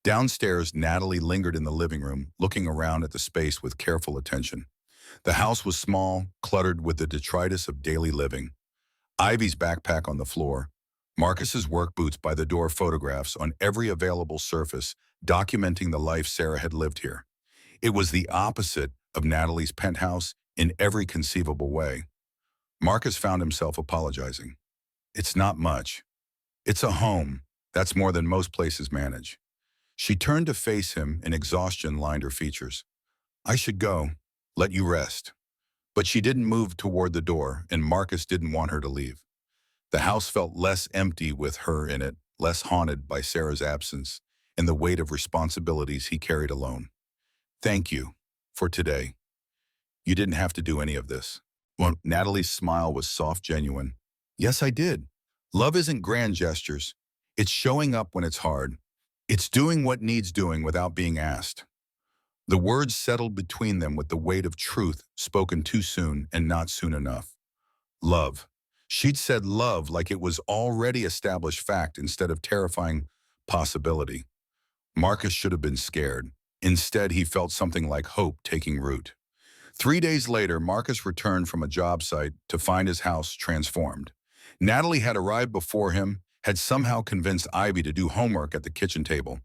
Downstairs, Natalie lingered in the living room, looking around at the space with careful attention. The house was small, cluttered with the detritus of daily living. Ivy's backpack on the floor, Marcus's work boots by the door, photographs on every available surface, documenting the life Sarah had lived here. It was the opposite of Natalie's penthouse in every conceivable way. Marcus found himself apologizing. It's not much. It's a home. That's more than most places manage. She turned to face him and exhaustion lined her features. I should go. Let you rest. But she didn't move toward the door, and Marcus didn't want her to leave. The house felt less empty with her in it, less haunted by Sarah's absence and the weight of responsibilities he carried alone. Thank you for today. You didn't have to do any of this. Well, Natalie's smile was soft, genuine. Yes, I did. Love isn't grand gestures. It's showing up when it's hard. It's doing what needs doing without being asked. The words settled between them with the weight of truth spoken too soon and not soon enough. Love. She'd said love like it was already established fact instead of terrifying possibility. Marcus should have been scared. Instead, he felt something like hope taking root. 3 days later, Marcus returned from a job site to find his house transformed. Natalie had arrived before him, had somehow convinced Ivy to do homework at the kitchen table.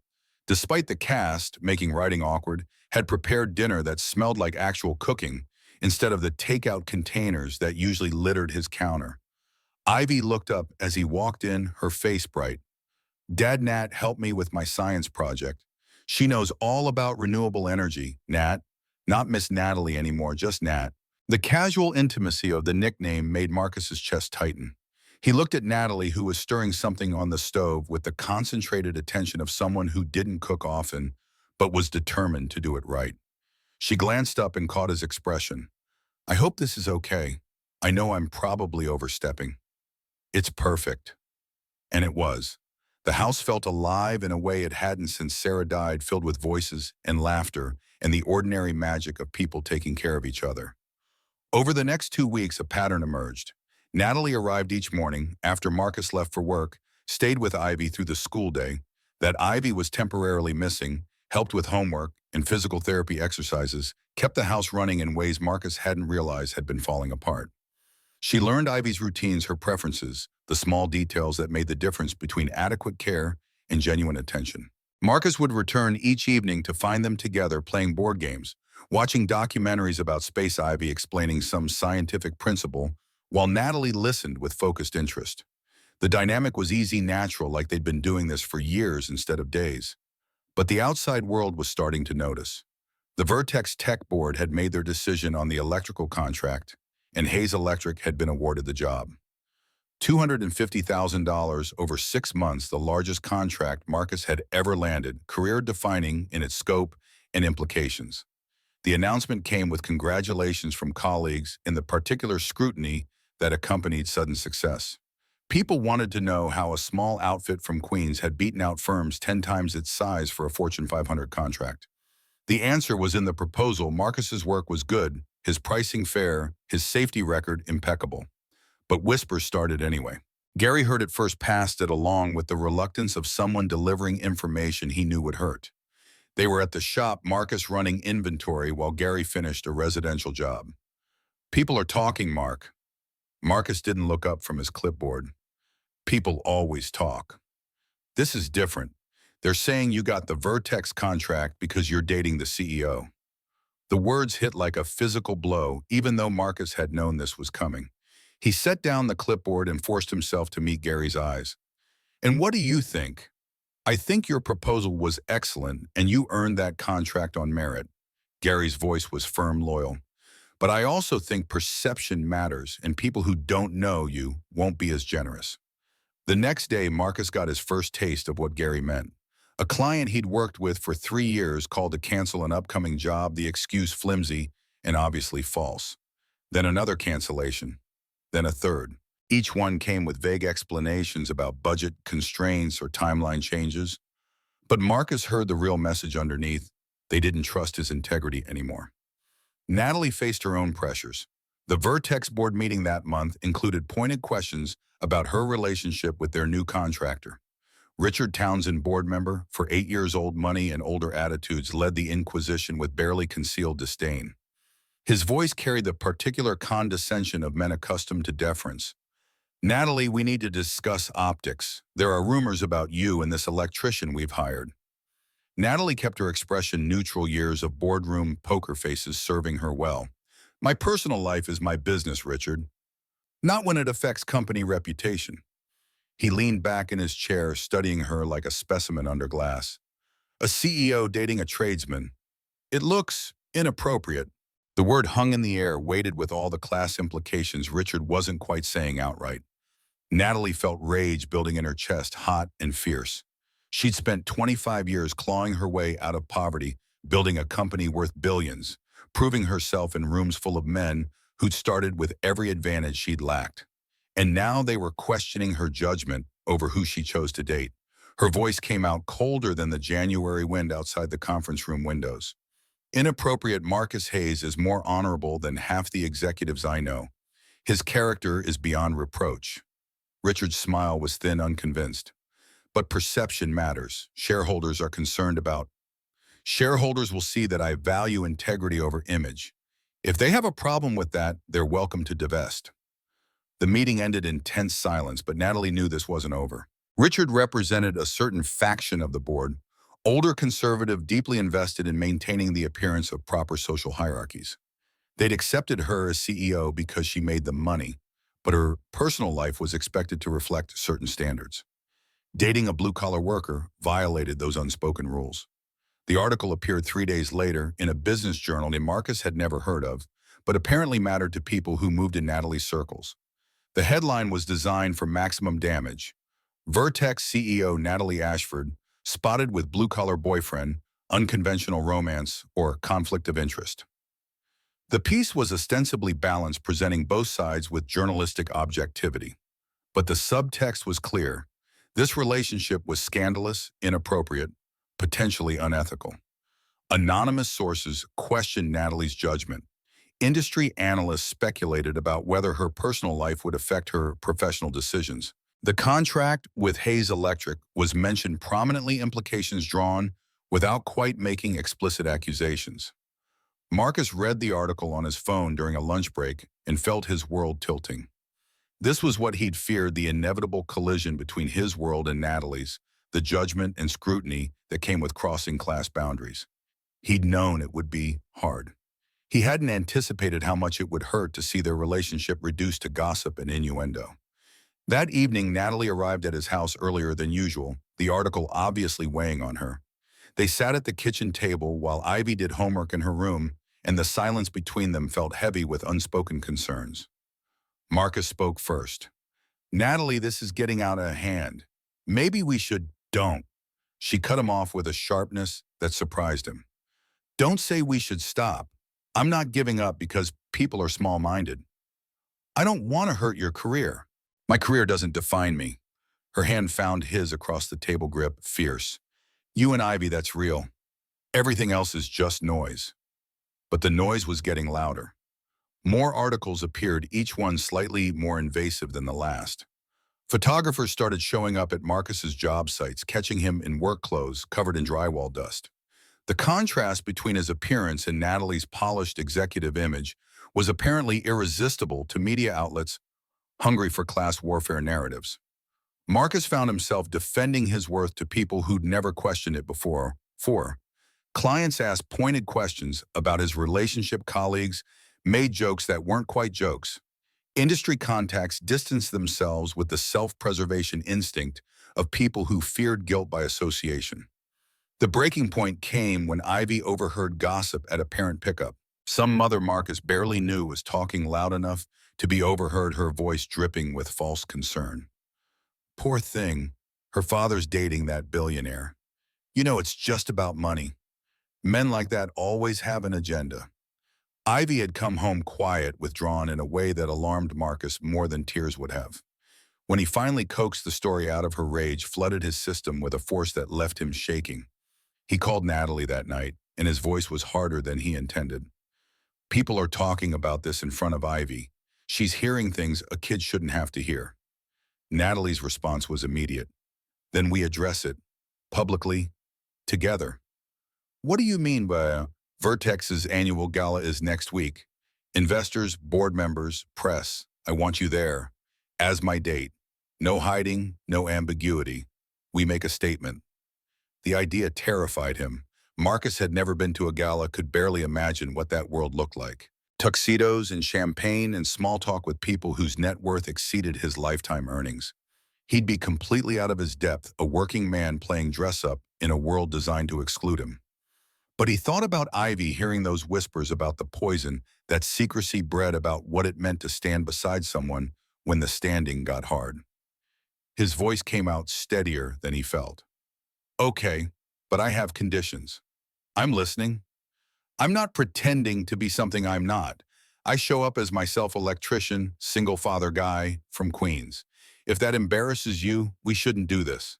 Despite the cast making writing awkward, had prepared dinner that smelled like actual cooking instead of the takeout containers that usually littered his counter. Ivy looked up as he walked in, her face bright. Dad, Nat helped me with my science project. She knows all about renewable energy, Nat. Not Miss Natalie anymore, just Nat. The casual intimacy of the nickname made Marcus's chest tighten. He looked at Natalie, who was stirring something on the stove with the concentrated attention of someone who didn't cook often, but was determined to do it right. She glanced up and caught his expression. I hope this is okay. I know I'm probably overstepping. It's perfect. And it was. The house felt alive in a way it hadn't since Sarah died, filled with voices and laughter and the ordinary magic of people taking care of each other. Over the next 2 weeks, a pattern emerged. Natalie arrived each morning after Marcus left for work, stayed with Ivy through the school day, that Ivy was temporarily missing, helped with homework and physical therapy exercises, kept the house running in ways Marcus hadn't realized had been falling apart. She learned Ivy's routines, her preferences, the small details that made the difference between adequate care and genuine attention. Marcus would return each evening to find them together playing board games, watching documentaries about space, Ivy explaining some scientific principle, while Natalie listened with focused interest. The dynamic was easy, natural, like they'd been doing this for years instead of days. But the outside world was starting to notice. The Vertex Tech Board had made their decision on the electrical contract, and Hayes Electric had been awarded the job. $250,000 over 6 months, the largest contract Marcus had ever landed, career-defining in its scope and implications. The announcement came with congratulations from colleagues and the particular scrutiny that accompanied sudden success. People wanted to know how a small outfit from Queens had beaten out firms 10 times its size for a Fortune 500 contract. The answer was in the proposal. Marcus's work was good, his pricing fair, his safety record impeccable. But whispers started anyway. Gary heard it first, passed it along with the reluctance of someone delivering information he knew would hurt. They were at the shop, Marcus running inventory while Gary finished a residential job. People are talking, Mark. Marcus didn't look up from his clipboard. People always talk. This is different. They're saying you got the Vertex contract because you're dating the CEO. The words hit like a physical blow, even though Marcus had known this was coming. He set down the clipboard and forced himself to meet Gary's eyes. And what do you think? I think your proposal was excellent and you earned that contract on merit. Gary's voice was firm, loyal. But I also think perception matters and people who don't know you won't be as generous. The next day, Marcus got his first taste of what Gary meant. A client he'd worked with for 3 years called to cancel an upcoming job, the excuse flimsy and obviously false. Then another cancellation. Then a third. Each one came with vague explanations about budget constraints or timeline changes. But Marcus heard the real message underneath. They didn't trust his integrity anymore. Natalie faced her own pressures. The Vertex board meeting that month included pointed questions about her relationship with their new contractor. Richard Townsend, board member, for 8 years old, money and older attitudes, led the inquisition with barely concealed disdain. His voice carried the particular condescension of men accustomed to deference. Natalie, we need to discuss optics. There are rumors about you and this electrician we've hired. Natalie kept her expression neutral, years of boardroom poker faces serving her well. My personal life is my business, Richard. Not when it affects company reputation. He leaned back in his chair, studying her like a specimen under glass. A CEO dating a tradesman. It looks inappropriate. The word hung in the air, weighted with all the class implications Richard wasn't quite saying outright. Natalie felt rage building in her chest, hot and fierce. She'd spent 25 years clawing her way out of poverty, building a company worth billions, proving herself in rooms full of men who'd started with every advantage she'd lacked. And now they were questioning her judgment over who she chose to date. Her voice came out colder than the January wind outside the conference room windows. Inappropriate. Marcus Hayes is more honorable than half the executives I know. His character is beyond reproach. Richard's smile was thin, unconvinced. But perception matters. Shareholders are concerned about. Shareholders will see that I value integrity over image. If they have a problem with that, they're welcome to divest. The meeting ended in tense silence, but Natalie knew this wasn't over. Richard represented a certain faction of the board, older, conservative, deeply invested in maintaining the appearance of proper social hierarchies. They'd accepted her as CEO because she made them money, but her personal life was expected to reflect certain standards. Dating a blue-collar worker violated those unspoken rules. The article appeared 3 days later in a business journal that Marcus had never heard of, but apparently mattered to people who moved in Natalie's circles. The headline was designed for maximum damage. Vertex CEO Natalie Ashford spotted with blue-collar boyfriend, unconventional romance, or conflict of interest. The piece was ostensibly balanced, presenting both sides with journalistic objectivity. But the subtext was clear. This relationship was scandalous, inappropriate, potentially unethical. Anonymous sources questioned Natalie's judgment. Industry analysts speculated about whether her personal life would affect her professional decisions. The contract with Hayes Electric was mentioned prominently, implications drawn without quite making explicit accusations. Marcus read the article on his phone during a lunch break and felt his world tilting. This was what he'd feared, the inevitable collision between his world and Natalie's, the judgment and scrutiny that came with crossing class boundaries. He'd known it would be hard. He hadn't anticipated how much it would hurt to see their relationship reduced to gossip and innuendo. That evening, Natalie arrived at his house earlier than usual, the article obviously weighing on her. They sat at the kitchen table while Ivy did homework in her room, and the silence between them felt heavy with unspoken concerns. Marcus spoke first. Natalie, this is getting out of hand. Maybe we should don't. She cut him off with a sharpness that surprised him. Don't say we should stop. I'm not giving up because people are small-minded. I don't want to hurt your career. My career doesn't define me. Her hand found his across the table, grip fierce. You and Ivy, that's real. Everything else is just noise. But the noise was getting louder. More articles appeared, each one slightly more invasive than the last. Photographers started showing up at Marcus's job sites, catching him in work clothes covered in drywall dust. The contrast between his appearance and Natalie's polished executive image was apparently irresistible to media outlets hungry for class warfare narratives. Marcus found himself defending his worth to people who'd never questioned it before. 4. Clients asked pointed questions about his relationship, colleagues made jokes that weren't quite jokes. Industry contacts distanced themselves with the self-preservation instinct of people who feared guilt by association. The breaking point came when Ivy overheard gossip at a parent pickup. Some mother Marcus barely knew was talking loud enough to be overheard, her voice dripping with false concern. Poor thing, her father's dating that billionaire. You know, it's just about money. Men like that always have an agenda. Ivy had come home quiet, withdrawn in a way that alarmed Marcus more than tears would have. When he finally coaxed the story out of her, rage flooded his system with a force that left him shaking. He called Natalie that night, and his voice was harder than he intended. People are talking about this in front of Ivy. She's hearing things a kid shouldn't have to hear. Natalie's response was immediate. Then we address it, publicly, together. What do you mean by Vertex's annual gala is next week? Investors, board members, press, I want you there. As my date. No hiding, no ambiguity. We make a statement. The idea terrified him. Marcus had never been to a gala, could barely imagine what that world looked like. Tuxedos and champagne and small talk with people whose net worth exceeded his lifetime earnings. He'd be completely out of his depth, a working man playing dress-up in a world designed to exclude him. But he thought about Ivy hearing those whispers about the poison, that secrecy bred about what it meant to stand beside someone when the standing got hard. His voice came out steadier than he felt. Okay, but I have conditions. I'm listening. I'm not pretending to be something I'm not. I show up as myself, electrician, single father guy from Queens. If that embarrasses you, we shouldn't do this.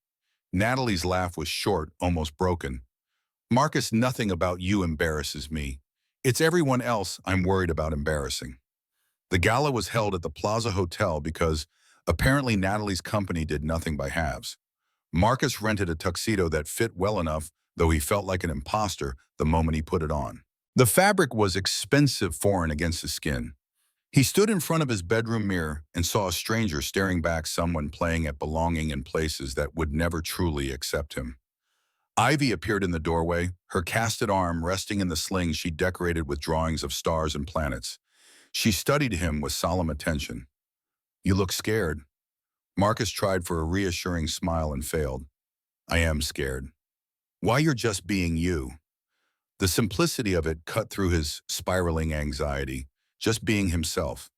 Natalie's laugh was short, almost broken. Marcus, nothing about you embarrasses me. It's everyone else I'm worried about embarrassing. The gala was held at the Plaza Hotel because apparently Natalie's company did nothing by halves. Marcus rented a tuxedo that fit well enough, though he felt like an imposter the moment he put it on. The fabric was expensive, foreign against his skin. He stood in front of his bedroom mirror and saw a stranger staring back, someone playing at belonging in places that would never truly accept him. Ivy appeared in the doorway, her casted arm resting in the sling she decorated with drawings of stars and planets. She studied him with solemn attention. You look scared. Marcus tried for a reassuring smile and failed. I am scared. Why, you're just being you. The simplicity of it cut through his spiraling anxiety. Just being himself.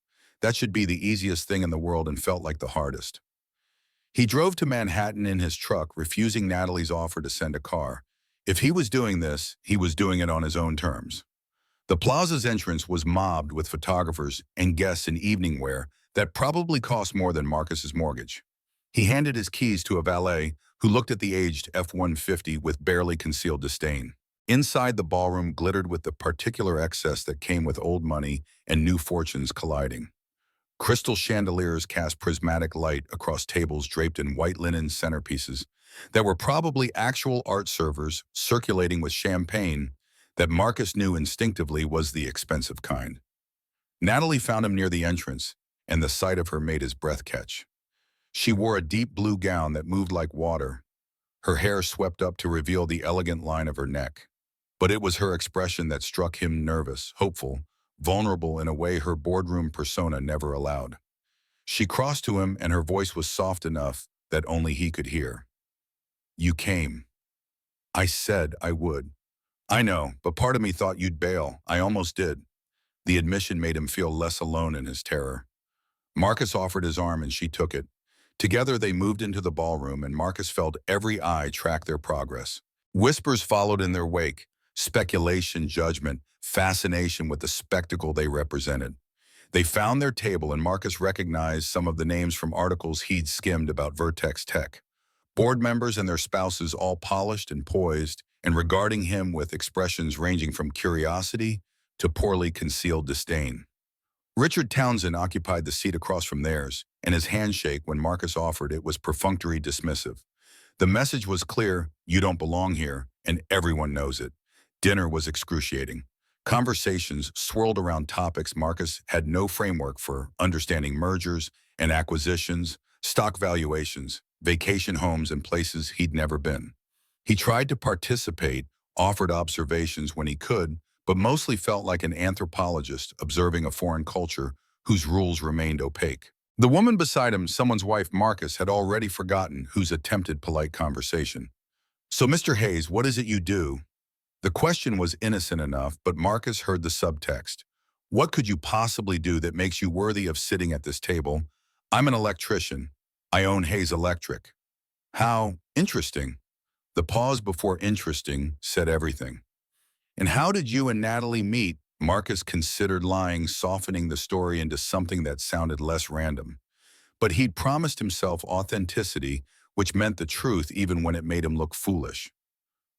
That should be the easiest thing in the world and felt like the hardest. He drove to Manhattan in his truck, refusing Natalie's offer to send a car. If he was doing this, he was doing it on his own terms. The plaza's entrance was mobbed with photographers and guests in evening wear that probably cost more than Marcus's mortgage. He handed his keys to a valet who looked at the aged F-150 with barely concealed disdain. Inside, the ballroom glittered with the particular excess that came with old money and new fortunes colliding. Crystal chandeliers cast prismatic light across tables draped in white linen centerpieces that were probably actual art servers circulating with champagne that Marcus knew instinctively was the expensive kind. Natalie found him near the entrance, and the sight of her made his breath catch. She wore a deep blue gown that moved like water, her hair swept up to reveal the elegant line of her neck. But it was her expression that struck him, nervous, hopeful, vulnerable in a way her boardroom persona never allowed. She crossed to him, and her voice was soft enough that only he could hear. You came. I said I would. I know, but part of me thought you'd bail. I almost did. The admission made him feel less alone in his terror. Marcus offered his arm and she took it. Together they moved into the ballroom, and Marcus felt every eye track their progress. Whispers followed in their wake, speculation, judgment, fascination with the spectacle they represented. They found their table, and Marcus recognized some of the names from articles he'd skimmed about Vertex Tech. Board members and their spouses, all polished and poised, and regarding him with expressions ranging from curiosity to poorly concealed disdain. Richard Townsend occupied the seat across from theirs, and his handshake when Marcus offered it was perfunctory dismissive. The message was clear: you don't belong here, and everyone knows it. Dinner was excruciating. Conversations swirled around topics Marcus had no framework for: understanding mergers and acquisitions, stock valuations, vacation homes, and places he'd never been. He tried to participate, offered observations when he could, but mostly felt like an anthropologist observing a foreign culture whose rules remained opaque. The woman beside him, someone's wife Marcus, had already forgotten whose attempted polite conversation. "So, Mr. Hayes, what is it you do?" The question was innocent enough, but Marcus heard the subtext. "What could you possibly do that makes you worthy of sitting at this table?" "I'm an electrician. I own Hayes Electric." "How interesting." The pause before interesting said everything. "And how did you and Natalie meet?" Marcus considered lying, softening the story into something that sounded less random. But he'd promised himself authenticity, which meant the truth even when it made him look foolish.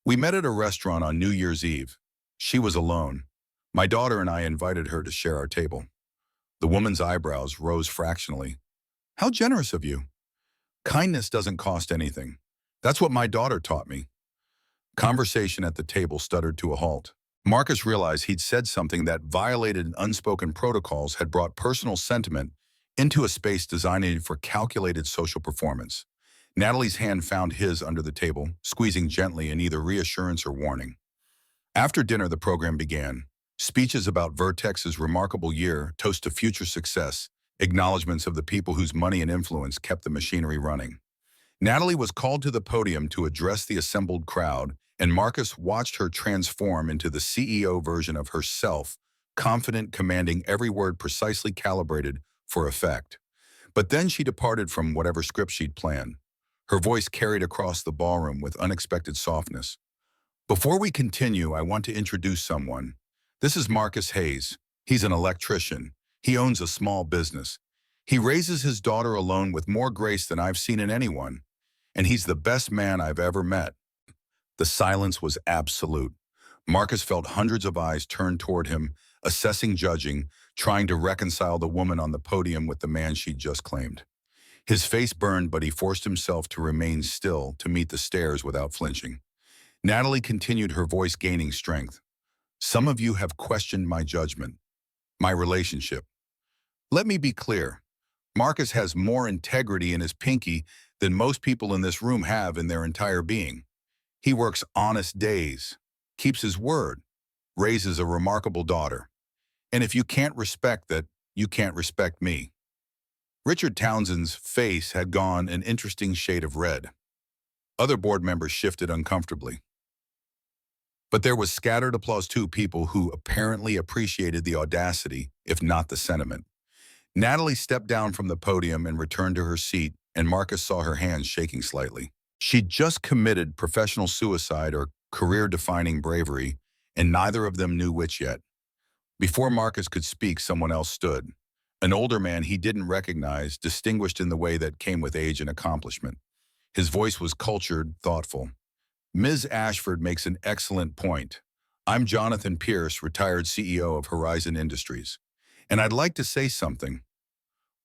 "We met at a restaurant on New Year's Eve. She was alone. My daughter and I invited her to share our table." The woman's eyebrows rose fractionally. "How generous of you." "Kindness doesn't cost anything. That's what my daughter taught me." Conversation at the table stuttered to a halt. Marcus realized he'd said something that violated unspoken protocols, had brought personal sentiment into a space designed for calculated social performance. Natalie's hand found his under the table, squeezing gently in either reassurance or warning. After dinner, the program began. Speeches about Vertex's remarkable year, toast to future success, acknowledgments of the people whose money and influence kept the machinery running. Natalie was called to the podium to address the assembled crowd, and Marcus watched her transform into the CEO version of herself, confident, commanding every word precisely calibrated for effect. But then she departed from whatever script she'd planned. Her voice carried across the ballroom with unexpected softness. "Before we continue, I want to introduce someone. This is Marcus Hayes. He's an electrician. He owns a small business. He raises his daughter alone with more grace than I've seen in anyone. And he's the best man I've ever met." The silence was absolute. Marcus felt hundreds of eyes turned toward him, assessing, judging, trying to reconcile the woman on the podium with the man she'd just claimed. His face burned, but he forced himself to remain still, to meet the stares without flinching. Natalie continued, her voice gaining strength. "Some of you have questioned my judgment, my relationship. Let me be clear. Marcus has more integrity in his pinky than most people in this room have in their entire being. He works honest days, keeps his word, raises a remarkable daughter. And if you can't respect that, you can't respect me." Richard Townsend's face had gone an interesting shade of red. Other board members shifted uncomfortably. But there was scattered applause too, people who apparently appreciated the audacity, if not the sentiment. Natalie stepped down from the podium and returned to her seat, and Marcus saw her hands shaking slightly. She'd just committed professional suicide or career-defining bravery, and neither of them knew which yet. Before Marcus could speak, someone else stood. An older man he didn't recognize, distinguished in the way that came with age and accomplishment. His voice was cultured, thoughtful. "Ms. Ashford makes an excellent point. I'm Jonathan Pierce, retired CEO of Horizon Industries. And I'd like to say something."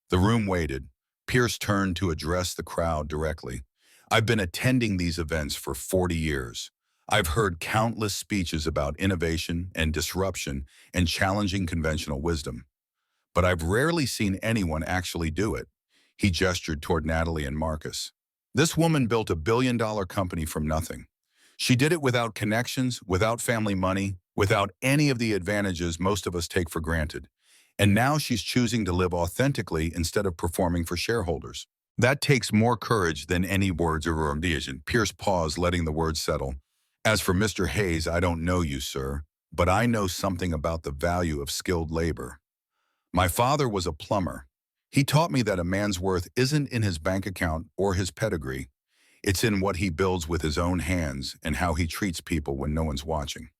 The room waited. Pierce turned to address the crowd directly. "I've been attending these events for 40 years. I've heard countless speeches about innovation and disruption and challenging conventional wisdom. But I've rarely seen anyone actually do it." He gestured toward Natalie and Marcus. "This woman built a billion-dollar company from nothing. She did it without connections, without family money, without any of the advantages most of us take for granted. And now she's choosing to live authentically instead of performing for shareholders. That takes more courage than any words or ambition." Pierce paused, letting the words settle. "As for Mr. Hayes, I don't know you, sir, but I know something about the value of skilled labor. My father was a plumber. He taught me that a man's worth isn't in his bank account or his pedigree. It's in what he builds with his own hands and how he treats people when no one's watching."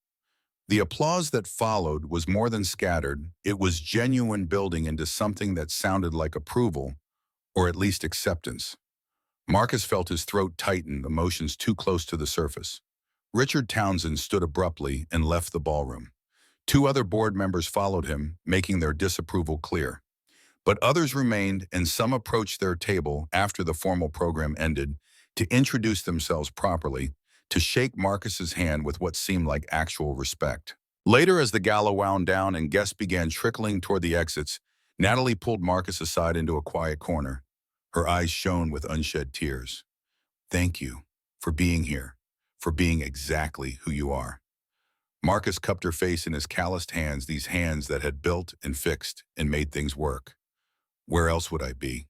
The applause that followed was more than scattered. It was genuine, building into something that sounded like approval, or at least acceptance. Marcus felt his throat tighten, emotions too close to the surface. Richard Townsend stood abruptly and left the ballroom. Two other board members followed him, making their disapproval clear. But others remained, and some approached their table after the formal program ended to introduce themselves properly, to shake Marcus's hand with what seemed like actual respect. Later, as the gala wound down and guests began trickling toward the exits, Natalie pulled Marcus aside into a quiet corner. Her eyes shone with unshed tears. Thank you for being here, for being exactly who you are. Marcus cupped her face in his calloused hands, these hands that had built and fixed and made things work. Where else would I be?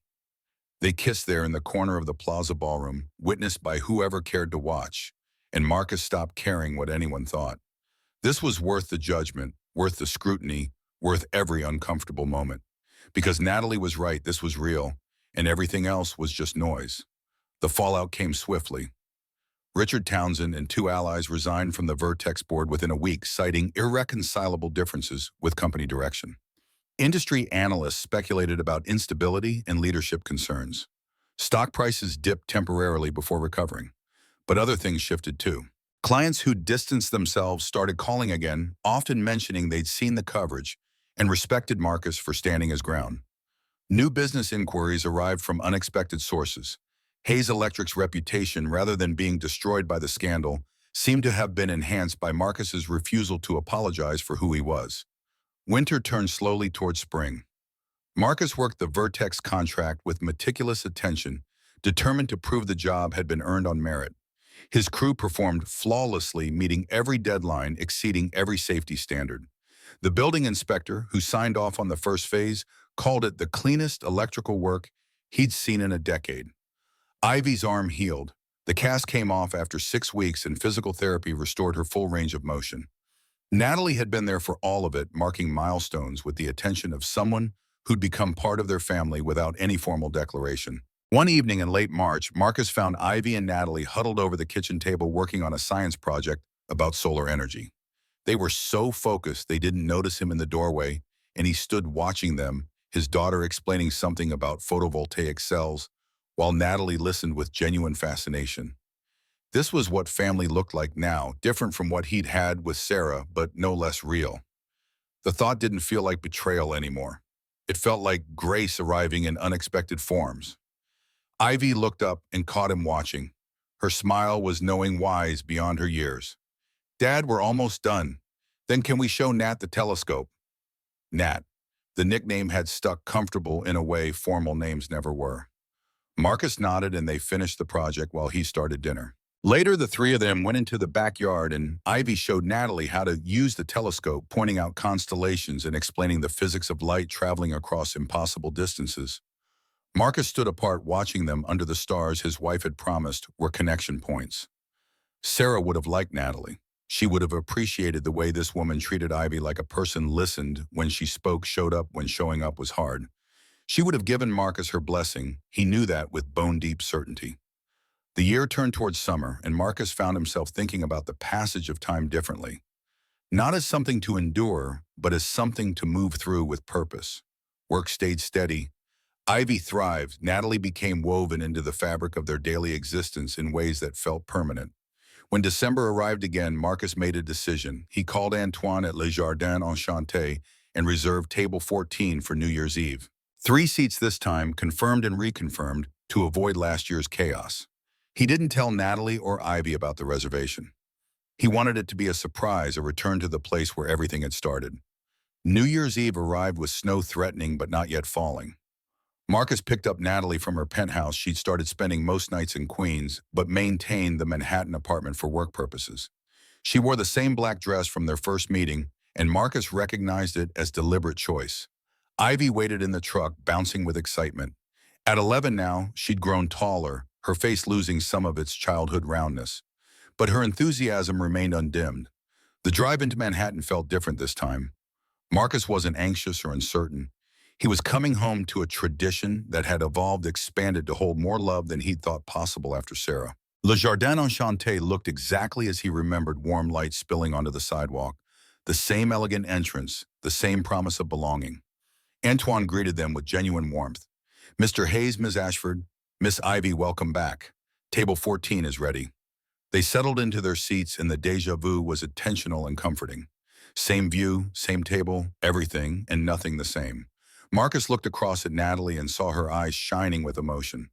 They kissed there in the corner of the plaza ballroom, witnessed by whoever cared to watch, and Marcus stopped caring what anyone thought. This was worth the judgment, worth the scrutiny, worth every uncomfortable moment. Because Natalie was right, this was real, and everything else was just noise. The fallout came swiftly. Richard Townsend and two allies resigned from the Vertex board within a week, citing irreconcilable differences with company direction. Industry analysts speculated about instability and leadership concerns. Stock prices dipped temporarily before recovering, but other things shifted too. Clients who distanced themselves started calling again, often mentioning they'd seen the coverage and respected Marcus for standing his ground. New business inquiries arrived from unexpected sources. Hayes Electric's reputation, rather than being destroyed by the scandal, seemed to have been enhanced by Marcus's refusal to apologize for who he was. Winter turned slowly toward spring. Marcus worked the Vertex contract with meticulous attention, determined to prove the job had been earned on merit. His crew performed flawlessly, meeting every deadline, exceeding every safety standard. The building inspector, who signed off on the first phase, called it the cleanest electrical work he'd seen in a decade. Ivy's arm healed. The cast came off after 6 weeks and physical therapy restored her full range of motion. Natalie had been there for all of it, marking milestones with the attention of someone who'd become part of their family without any formal declaration. One evening in late March, Marcus found Ivy and Natalie huddled over the kitchen table working on a science project about solar energy. They were so focused they didn't notice him in the doorway, and he stood watching them, his daughter explaining something about photovoltaic cells, while Natalie listened with genuine fascination. This was what family looked like now, different from what he'd had with Sarah, but no less real. The thought didn't feel like betrayal anymore. It felt like grace arriving in unexpected forms. Ivy looked up and caught him watching. Her smile was knowing wise beyond her years. "Dad, we're almost done. Then can we show Nat the telescope?" Nat. The nickname had stuck comfortable in a way formal names never were. Marcus nodded and they finished the project while he started dinner. Later, the three of them went into the backyard and Ivy showed Natalie how to use the telescope, pointing out constellations and explaining the physics of light traveling across impossible distances. Marcus stood apart watching them under the stars his wife had promised were connection points. Sarah would have liked Natalie. She would have appreciated the way this woman treated Ivy like a person, listened when she spoke, showed up when showing up was hard. She would have given Marcus her blessing. He knew that with bone-deep certainty. The year turned towards summer, and Marcus found himself thinking about the passage of time differently. Not as something to endure, but as something to move through with purpose. Work stayed steady. Ivy thrived. Natalie became woven into the fabric of their daily existence in ways that felt permanent. When December arrived again, Marcus made a decision. He called Antoine at Le Jardin Enchanté and reserved table 14 for New Year's Eve. 3 seats this time, confirmed and reconfirmed, to avoid last year's chaos. He didn't tell Natalie or Ivy about the reservation. He wanted it to be a surprise, a return to the place where everything had started. New Year's Eve arrived with snow threatening but not yet falling. Marcus picked up Natalie from her penthouse. She'd started spending most nights in Queens, but maintained the Manhattan apartment for work purposes. She wore the same black dress from their first meeting, and Marcus recognized it as deliberate choice. Ivy waited in the truck, bouncing with excitement. At 11 now, she'd grown taller, her face losing some of its childhood roundness. But her enthusiasm remained undimmed. The drive into Manhattan felt different this time. Marcus wasn't anxious or uncertain. He was coming home to a tradition that had evolved, expanded to hold more love than he'd thought possible after Sarah. Le Jardin Enchanté looked exactly as he remembered, warm light spilling onto the sidewalk, the same elegant entrance, the same promise of belonging. Antoine greeted them with genuine warmth. "Mr. Hayes, Miss Ashford, Miss Ivy, welcome back. Table 14 is ready." They settled into their seats and the déjà vu was intentional and comforting. Same view, same table, everything and nothing the same. Marcus looked across at Natalie and saw her eyes shining with emotion.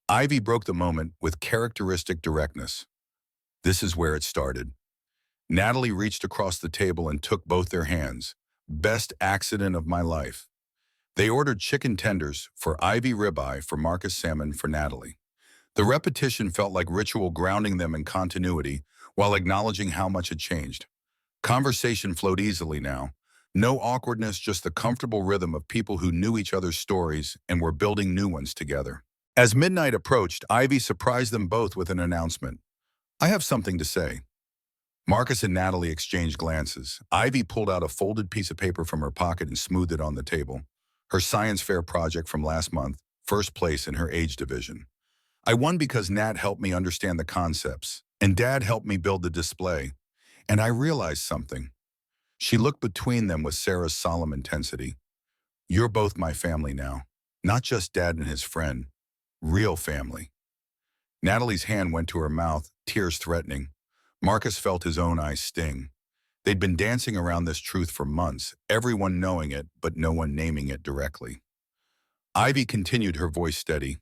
Ivy broke the moment with characteristic directness. This is where it started. Natalie reached across the table and took both their hands. "Best accident of my life." They ordered chicken tenders, for Ivy ribeye, for Marcus salmon for Natalie. The repetition felt like ritual, grounding them in continuity while acknowledging how much had changed. Conversation flowed easily now. No awkwardness, just the comfortable rhythm of people who knew each other's stories and were building new ones together. As midnight approached, Ivy surprised them both with an announcement. "I have something to say." Marcus and Natalie exchanged glances. Ivy pulled out a folded piece of paper from her pocket and smoothed it on the table. Her science fair project from last month, first place in her age division. "I won because Nat helped me understand the concepts, and Dad helped me build the display. And I realized something." She looked between them with Sarah's solemn intensity. "You're both my family now. Not just Dad and his friend. Real family." Natalie's hand went to her mouth, tears threatening. Marcus felt his own eyes sting. They'd been dancing around this truth for months, everyone knowing it, but no one naming it directly. Ivy continued, her voice steady.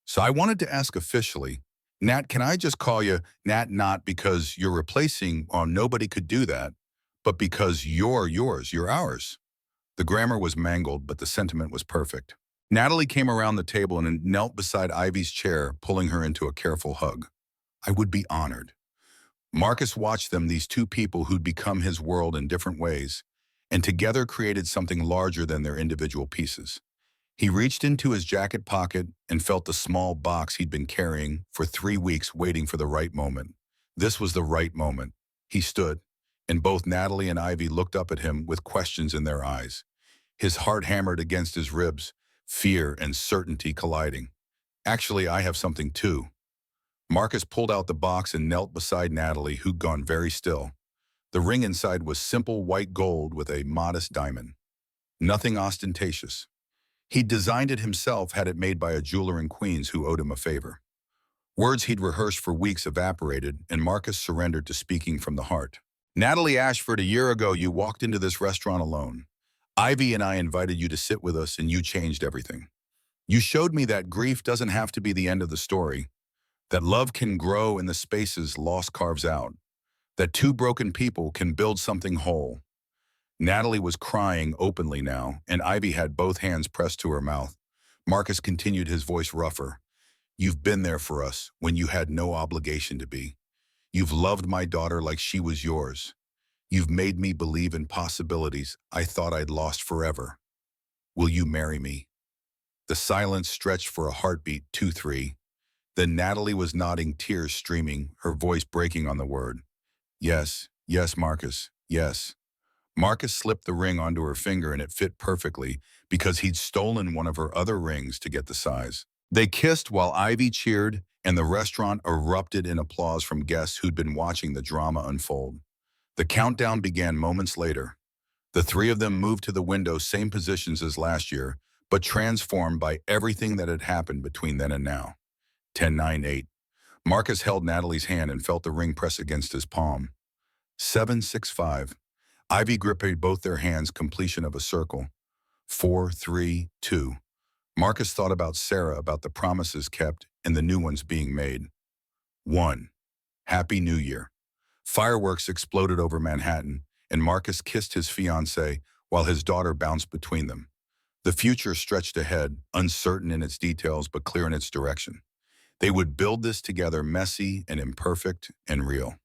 "So I wanted to ask officially, Nat, can I just call you Nat, not because you're replacing, nobody could do that, but because you're yours, you're ours." The grammar was mangled, but the sentiment was perfect. Natalie came around the table and knelt beside Ivy's chair, pulling her into a careful hug. "I would be honored." Marcus watched them, these two people who'd become his world in different ways, and together created something larger than their individual pieces. He reached into his jacket pocket and felt the small box he'd been carrying for 3 weeks, waiting for the right moment. This was the right moment. He stood, and both Natalie and Ivy looked up at him with questions in their eyes. His heart hammered against his ribs, fear and certainty colliding. "Actually, I have something too." Marcus pulled out the box and knelt beside Natalie, who'd gone very still. The ring inside was simple white gold with a modest diamond. Nothing ostentatious. He'd designed it himself, had it made by a jeweler in Queens who owed him a favor. Words he'd rehearsed for weeks evaporated, and Marcus surrendered to speaking from the heart. "Natalie Ashford, a year ago you walked into this restaurant alone. Ivy and I invited you to sit with us, and you changed everything. You showed me that grief doesn't have to be the end of the story, that love can grow in the spaces loss carves out, that two broken people can build something whole." Natalie was crying openly now, and Ivy had both hands pressed to her mouth. Marcus continued, his voice rougher. "You've been there for us when you had no obligation to be. You've loved my daughter like she was yours. You've made me believe in possibilities I thought I'd lost forever. Will you marry me?" The silence stretched for a heartbeat, 2-3. Then Natalie was nodding, tears streaming, her voice breaking on the word. "Yes, yes, Marcus, yes." Marcus slipped the ring onto her finger, and it fit perfectly because he'd stolen one of her other rings to get the size. They kissed while Ivy cheered, and the restaurant erupted in applause from guests who'd been watching the drama unfold. The countdown began moments later. The three of them moved to the window, same positions as last year, but transformed by everything that had happened between then and now. 10-9-8. Marcus held Natalie's hand and felt the ring press against his palm. 7-6-5. Ivy gripped both their hands, completion of a circle. 4-3-2. Marcus thought about Sarah, about the promises kept and the new ones being made. 1. Happy New Year. Fireworks exploded over Manhattan, and Marcus kissed his fiancée while his daughter bounced between them. The future stretched ahead, uncertain in its details but clear in its direction. They would build this together, messy and imperfect and real.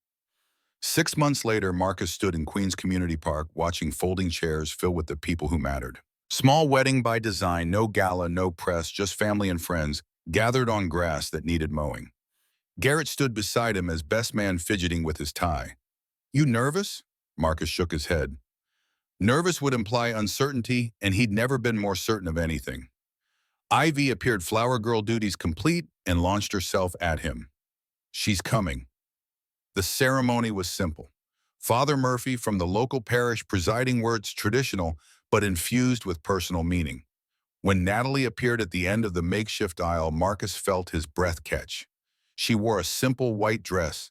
6 months later, Marcus stood in Queens Community Park watching folding chairs filled with the people who mattered. Small wedding by design, no gala, no press, just family and friends gathered on grass that needed mowing. Garrett stood beside him as best man, fidgeting with his tie. "You nervous?" Marcus shook his head. Nervous would imply uncertainty, and he'd never been more certain of anything. Ivy appeared, flower girl duties complete, and launched herself at him. "She's coming." The ceremony was simple. Father Murphy from the local parish presiding, words traditional but infused with personal meaning. When Natalie appeared at the end of the makeshift aisle, Marcus felt his breath catch. She wore a simple white dress,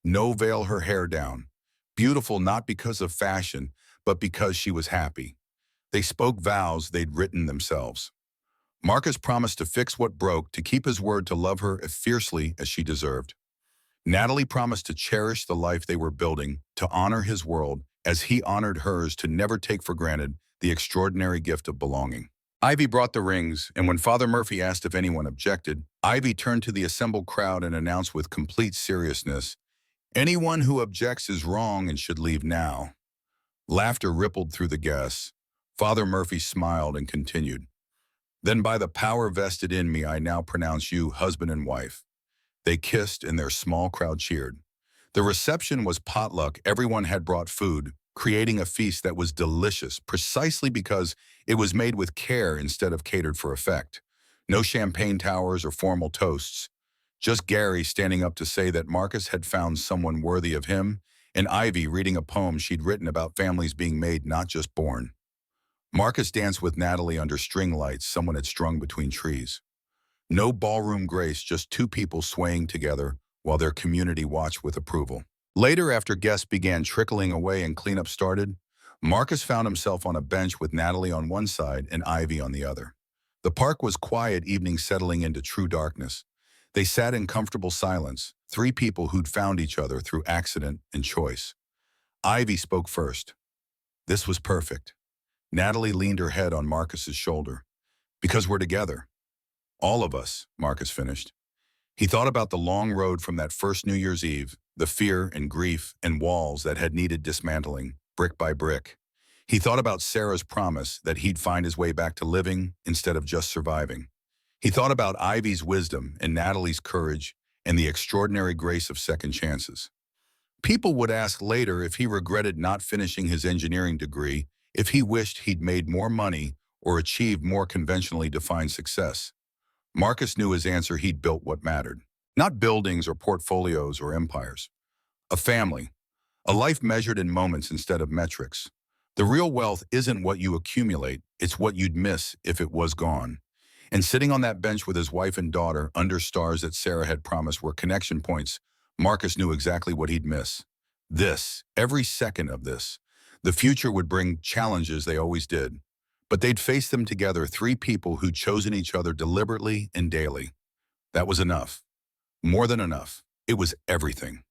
no veil, her hair down. Beautiful not because of fashion, but because she was happy. They spoke vows they'd written themselves. Marcus promised to fix what broke, to keep his word, to love her as fiercely as she deserved. Natalie promised to cherish the life they were building, to honor his world as he honored hers, to never take for granted the extraordinary gift of belonging. Ivy brought the rings, and when Father Murphy asked if anyone objected, Ivy turned to the assembled crowd and announced with complete seriousness, "Anyone who objects is wrong and should leave now." Laughter rippled through the guests. Father Murphy smiled and continued, "Then by the power vested in me, I now pronounce you husband and wife." They kissed and their small crowd cheered. The reception was potluck. Everyone had brought food, creating a feast that was delicious precisely because it was made with care instead of catered for effect. No champagne towers or formal toasts. Just Gary standing up to say that Marcus had found someone worthy of him, and Ivy reading a poem she'd written about families being made, not just born. Marcus danced with Natalie under string lights someone had strung between trees. No ballroom grace, just two people swaying together while their community watched with approval. Later, after guests began trickling away and cleanup started, Marcus found himself on a bench with Natalie on one side and Ivy on the other. The park was quiet, evening settling into true darkness. They sat in comfortable silence, three people who'd found each other through accident and choice. Ivy spoke first. "This was perfect." Natalie leaned her head on Marcus's shoulder. "Because we're together. All of us," Marcus finished. He thought about the long road from that first New Year's Eve, the fear and grief and walls that had needed dismantling, brick by brick. He thought about Sarah's promise that he'd find his way back to living instead of just surviving. He thought about Ivy's wisdom and Natalie's courage and the extraordinary grace of second chances. People would ask later if he regretted not finishing his engineering degree, if he wished he'd made more money or achieved more conventionally defined success. Marcus knew his answer: he'd built what mattered. Not buildings or portfolios or empires. A family. A life measured in moments instead of metrics. The real wealth isn't what you accumulate, it's what you'd miss if it was gone. And sitting on that bench with his wife and daughter under stars that Sarah had promised were connection points, Marcus knew exactly what he'd miss. This, every second of this. The future would bring challenges, they always did. But they'd face them together, three people who'd chosen each other deliberately and daily. That was enough. More than enough. It was everything.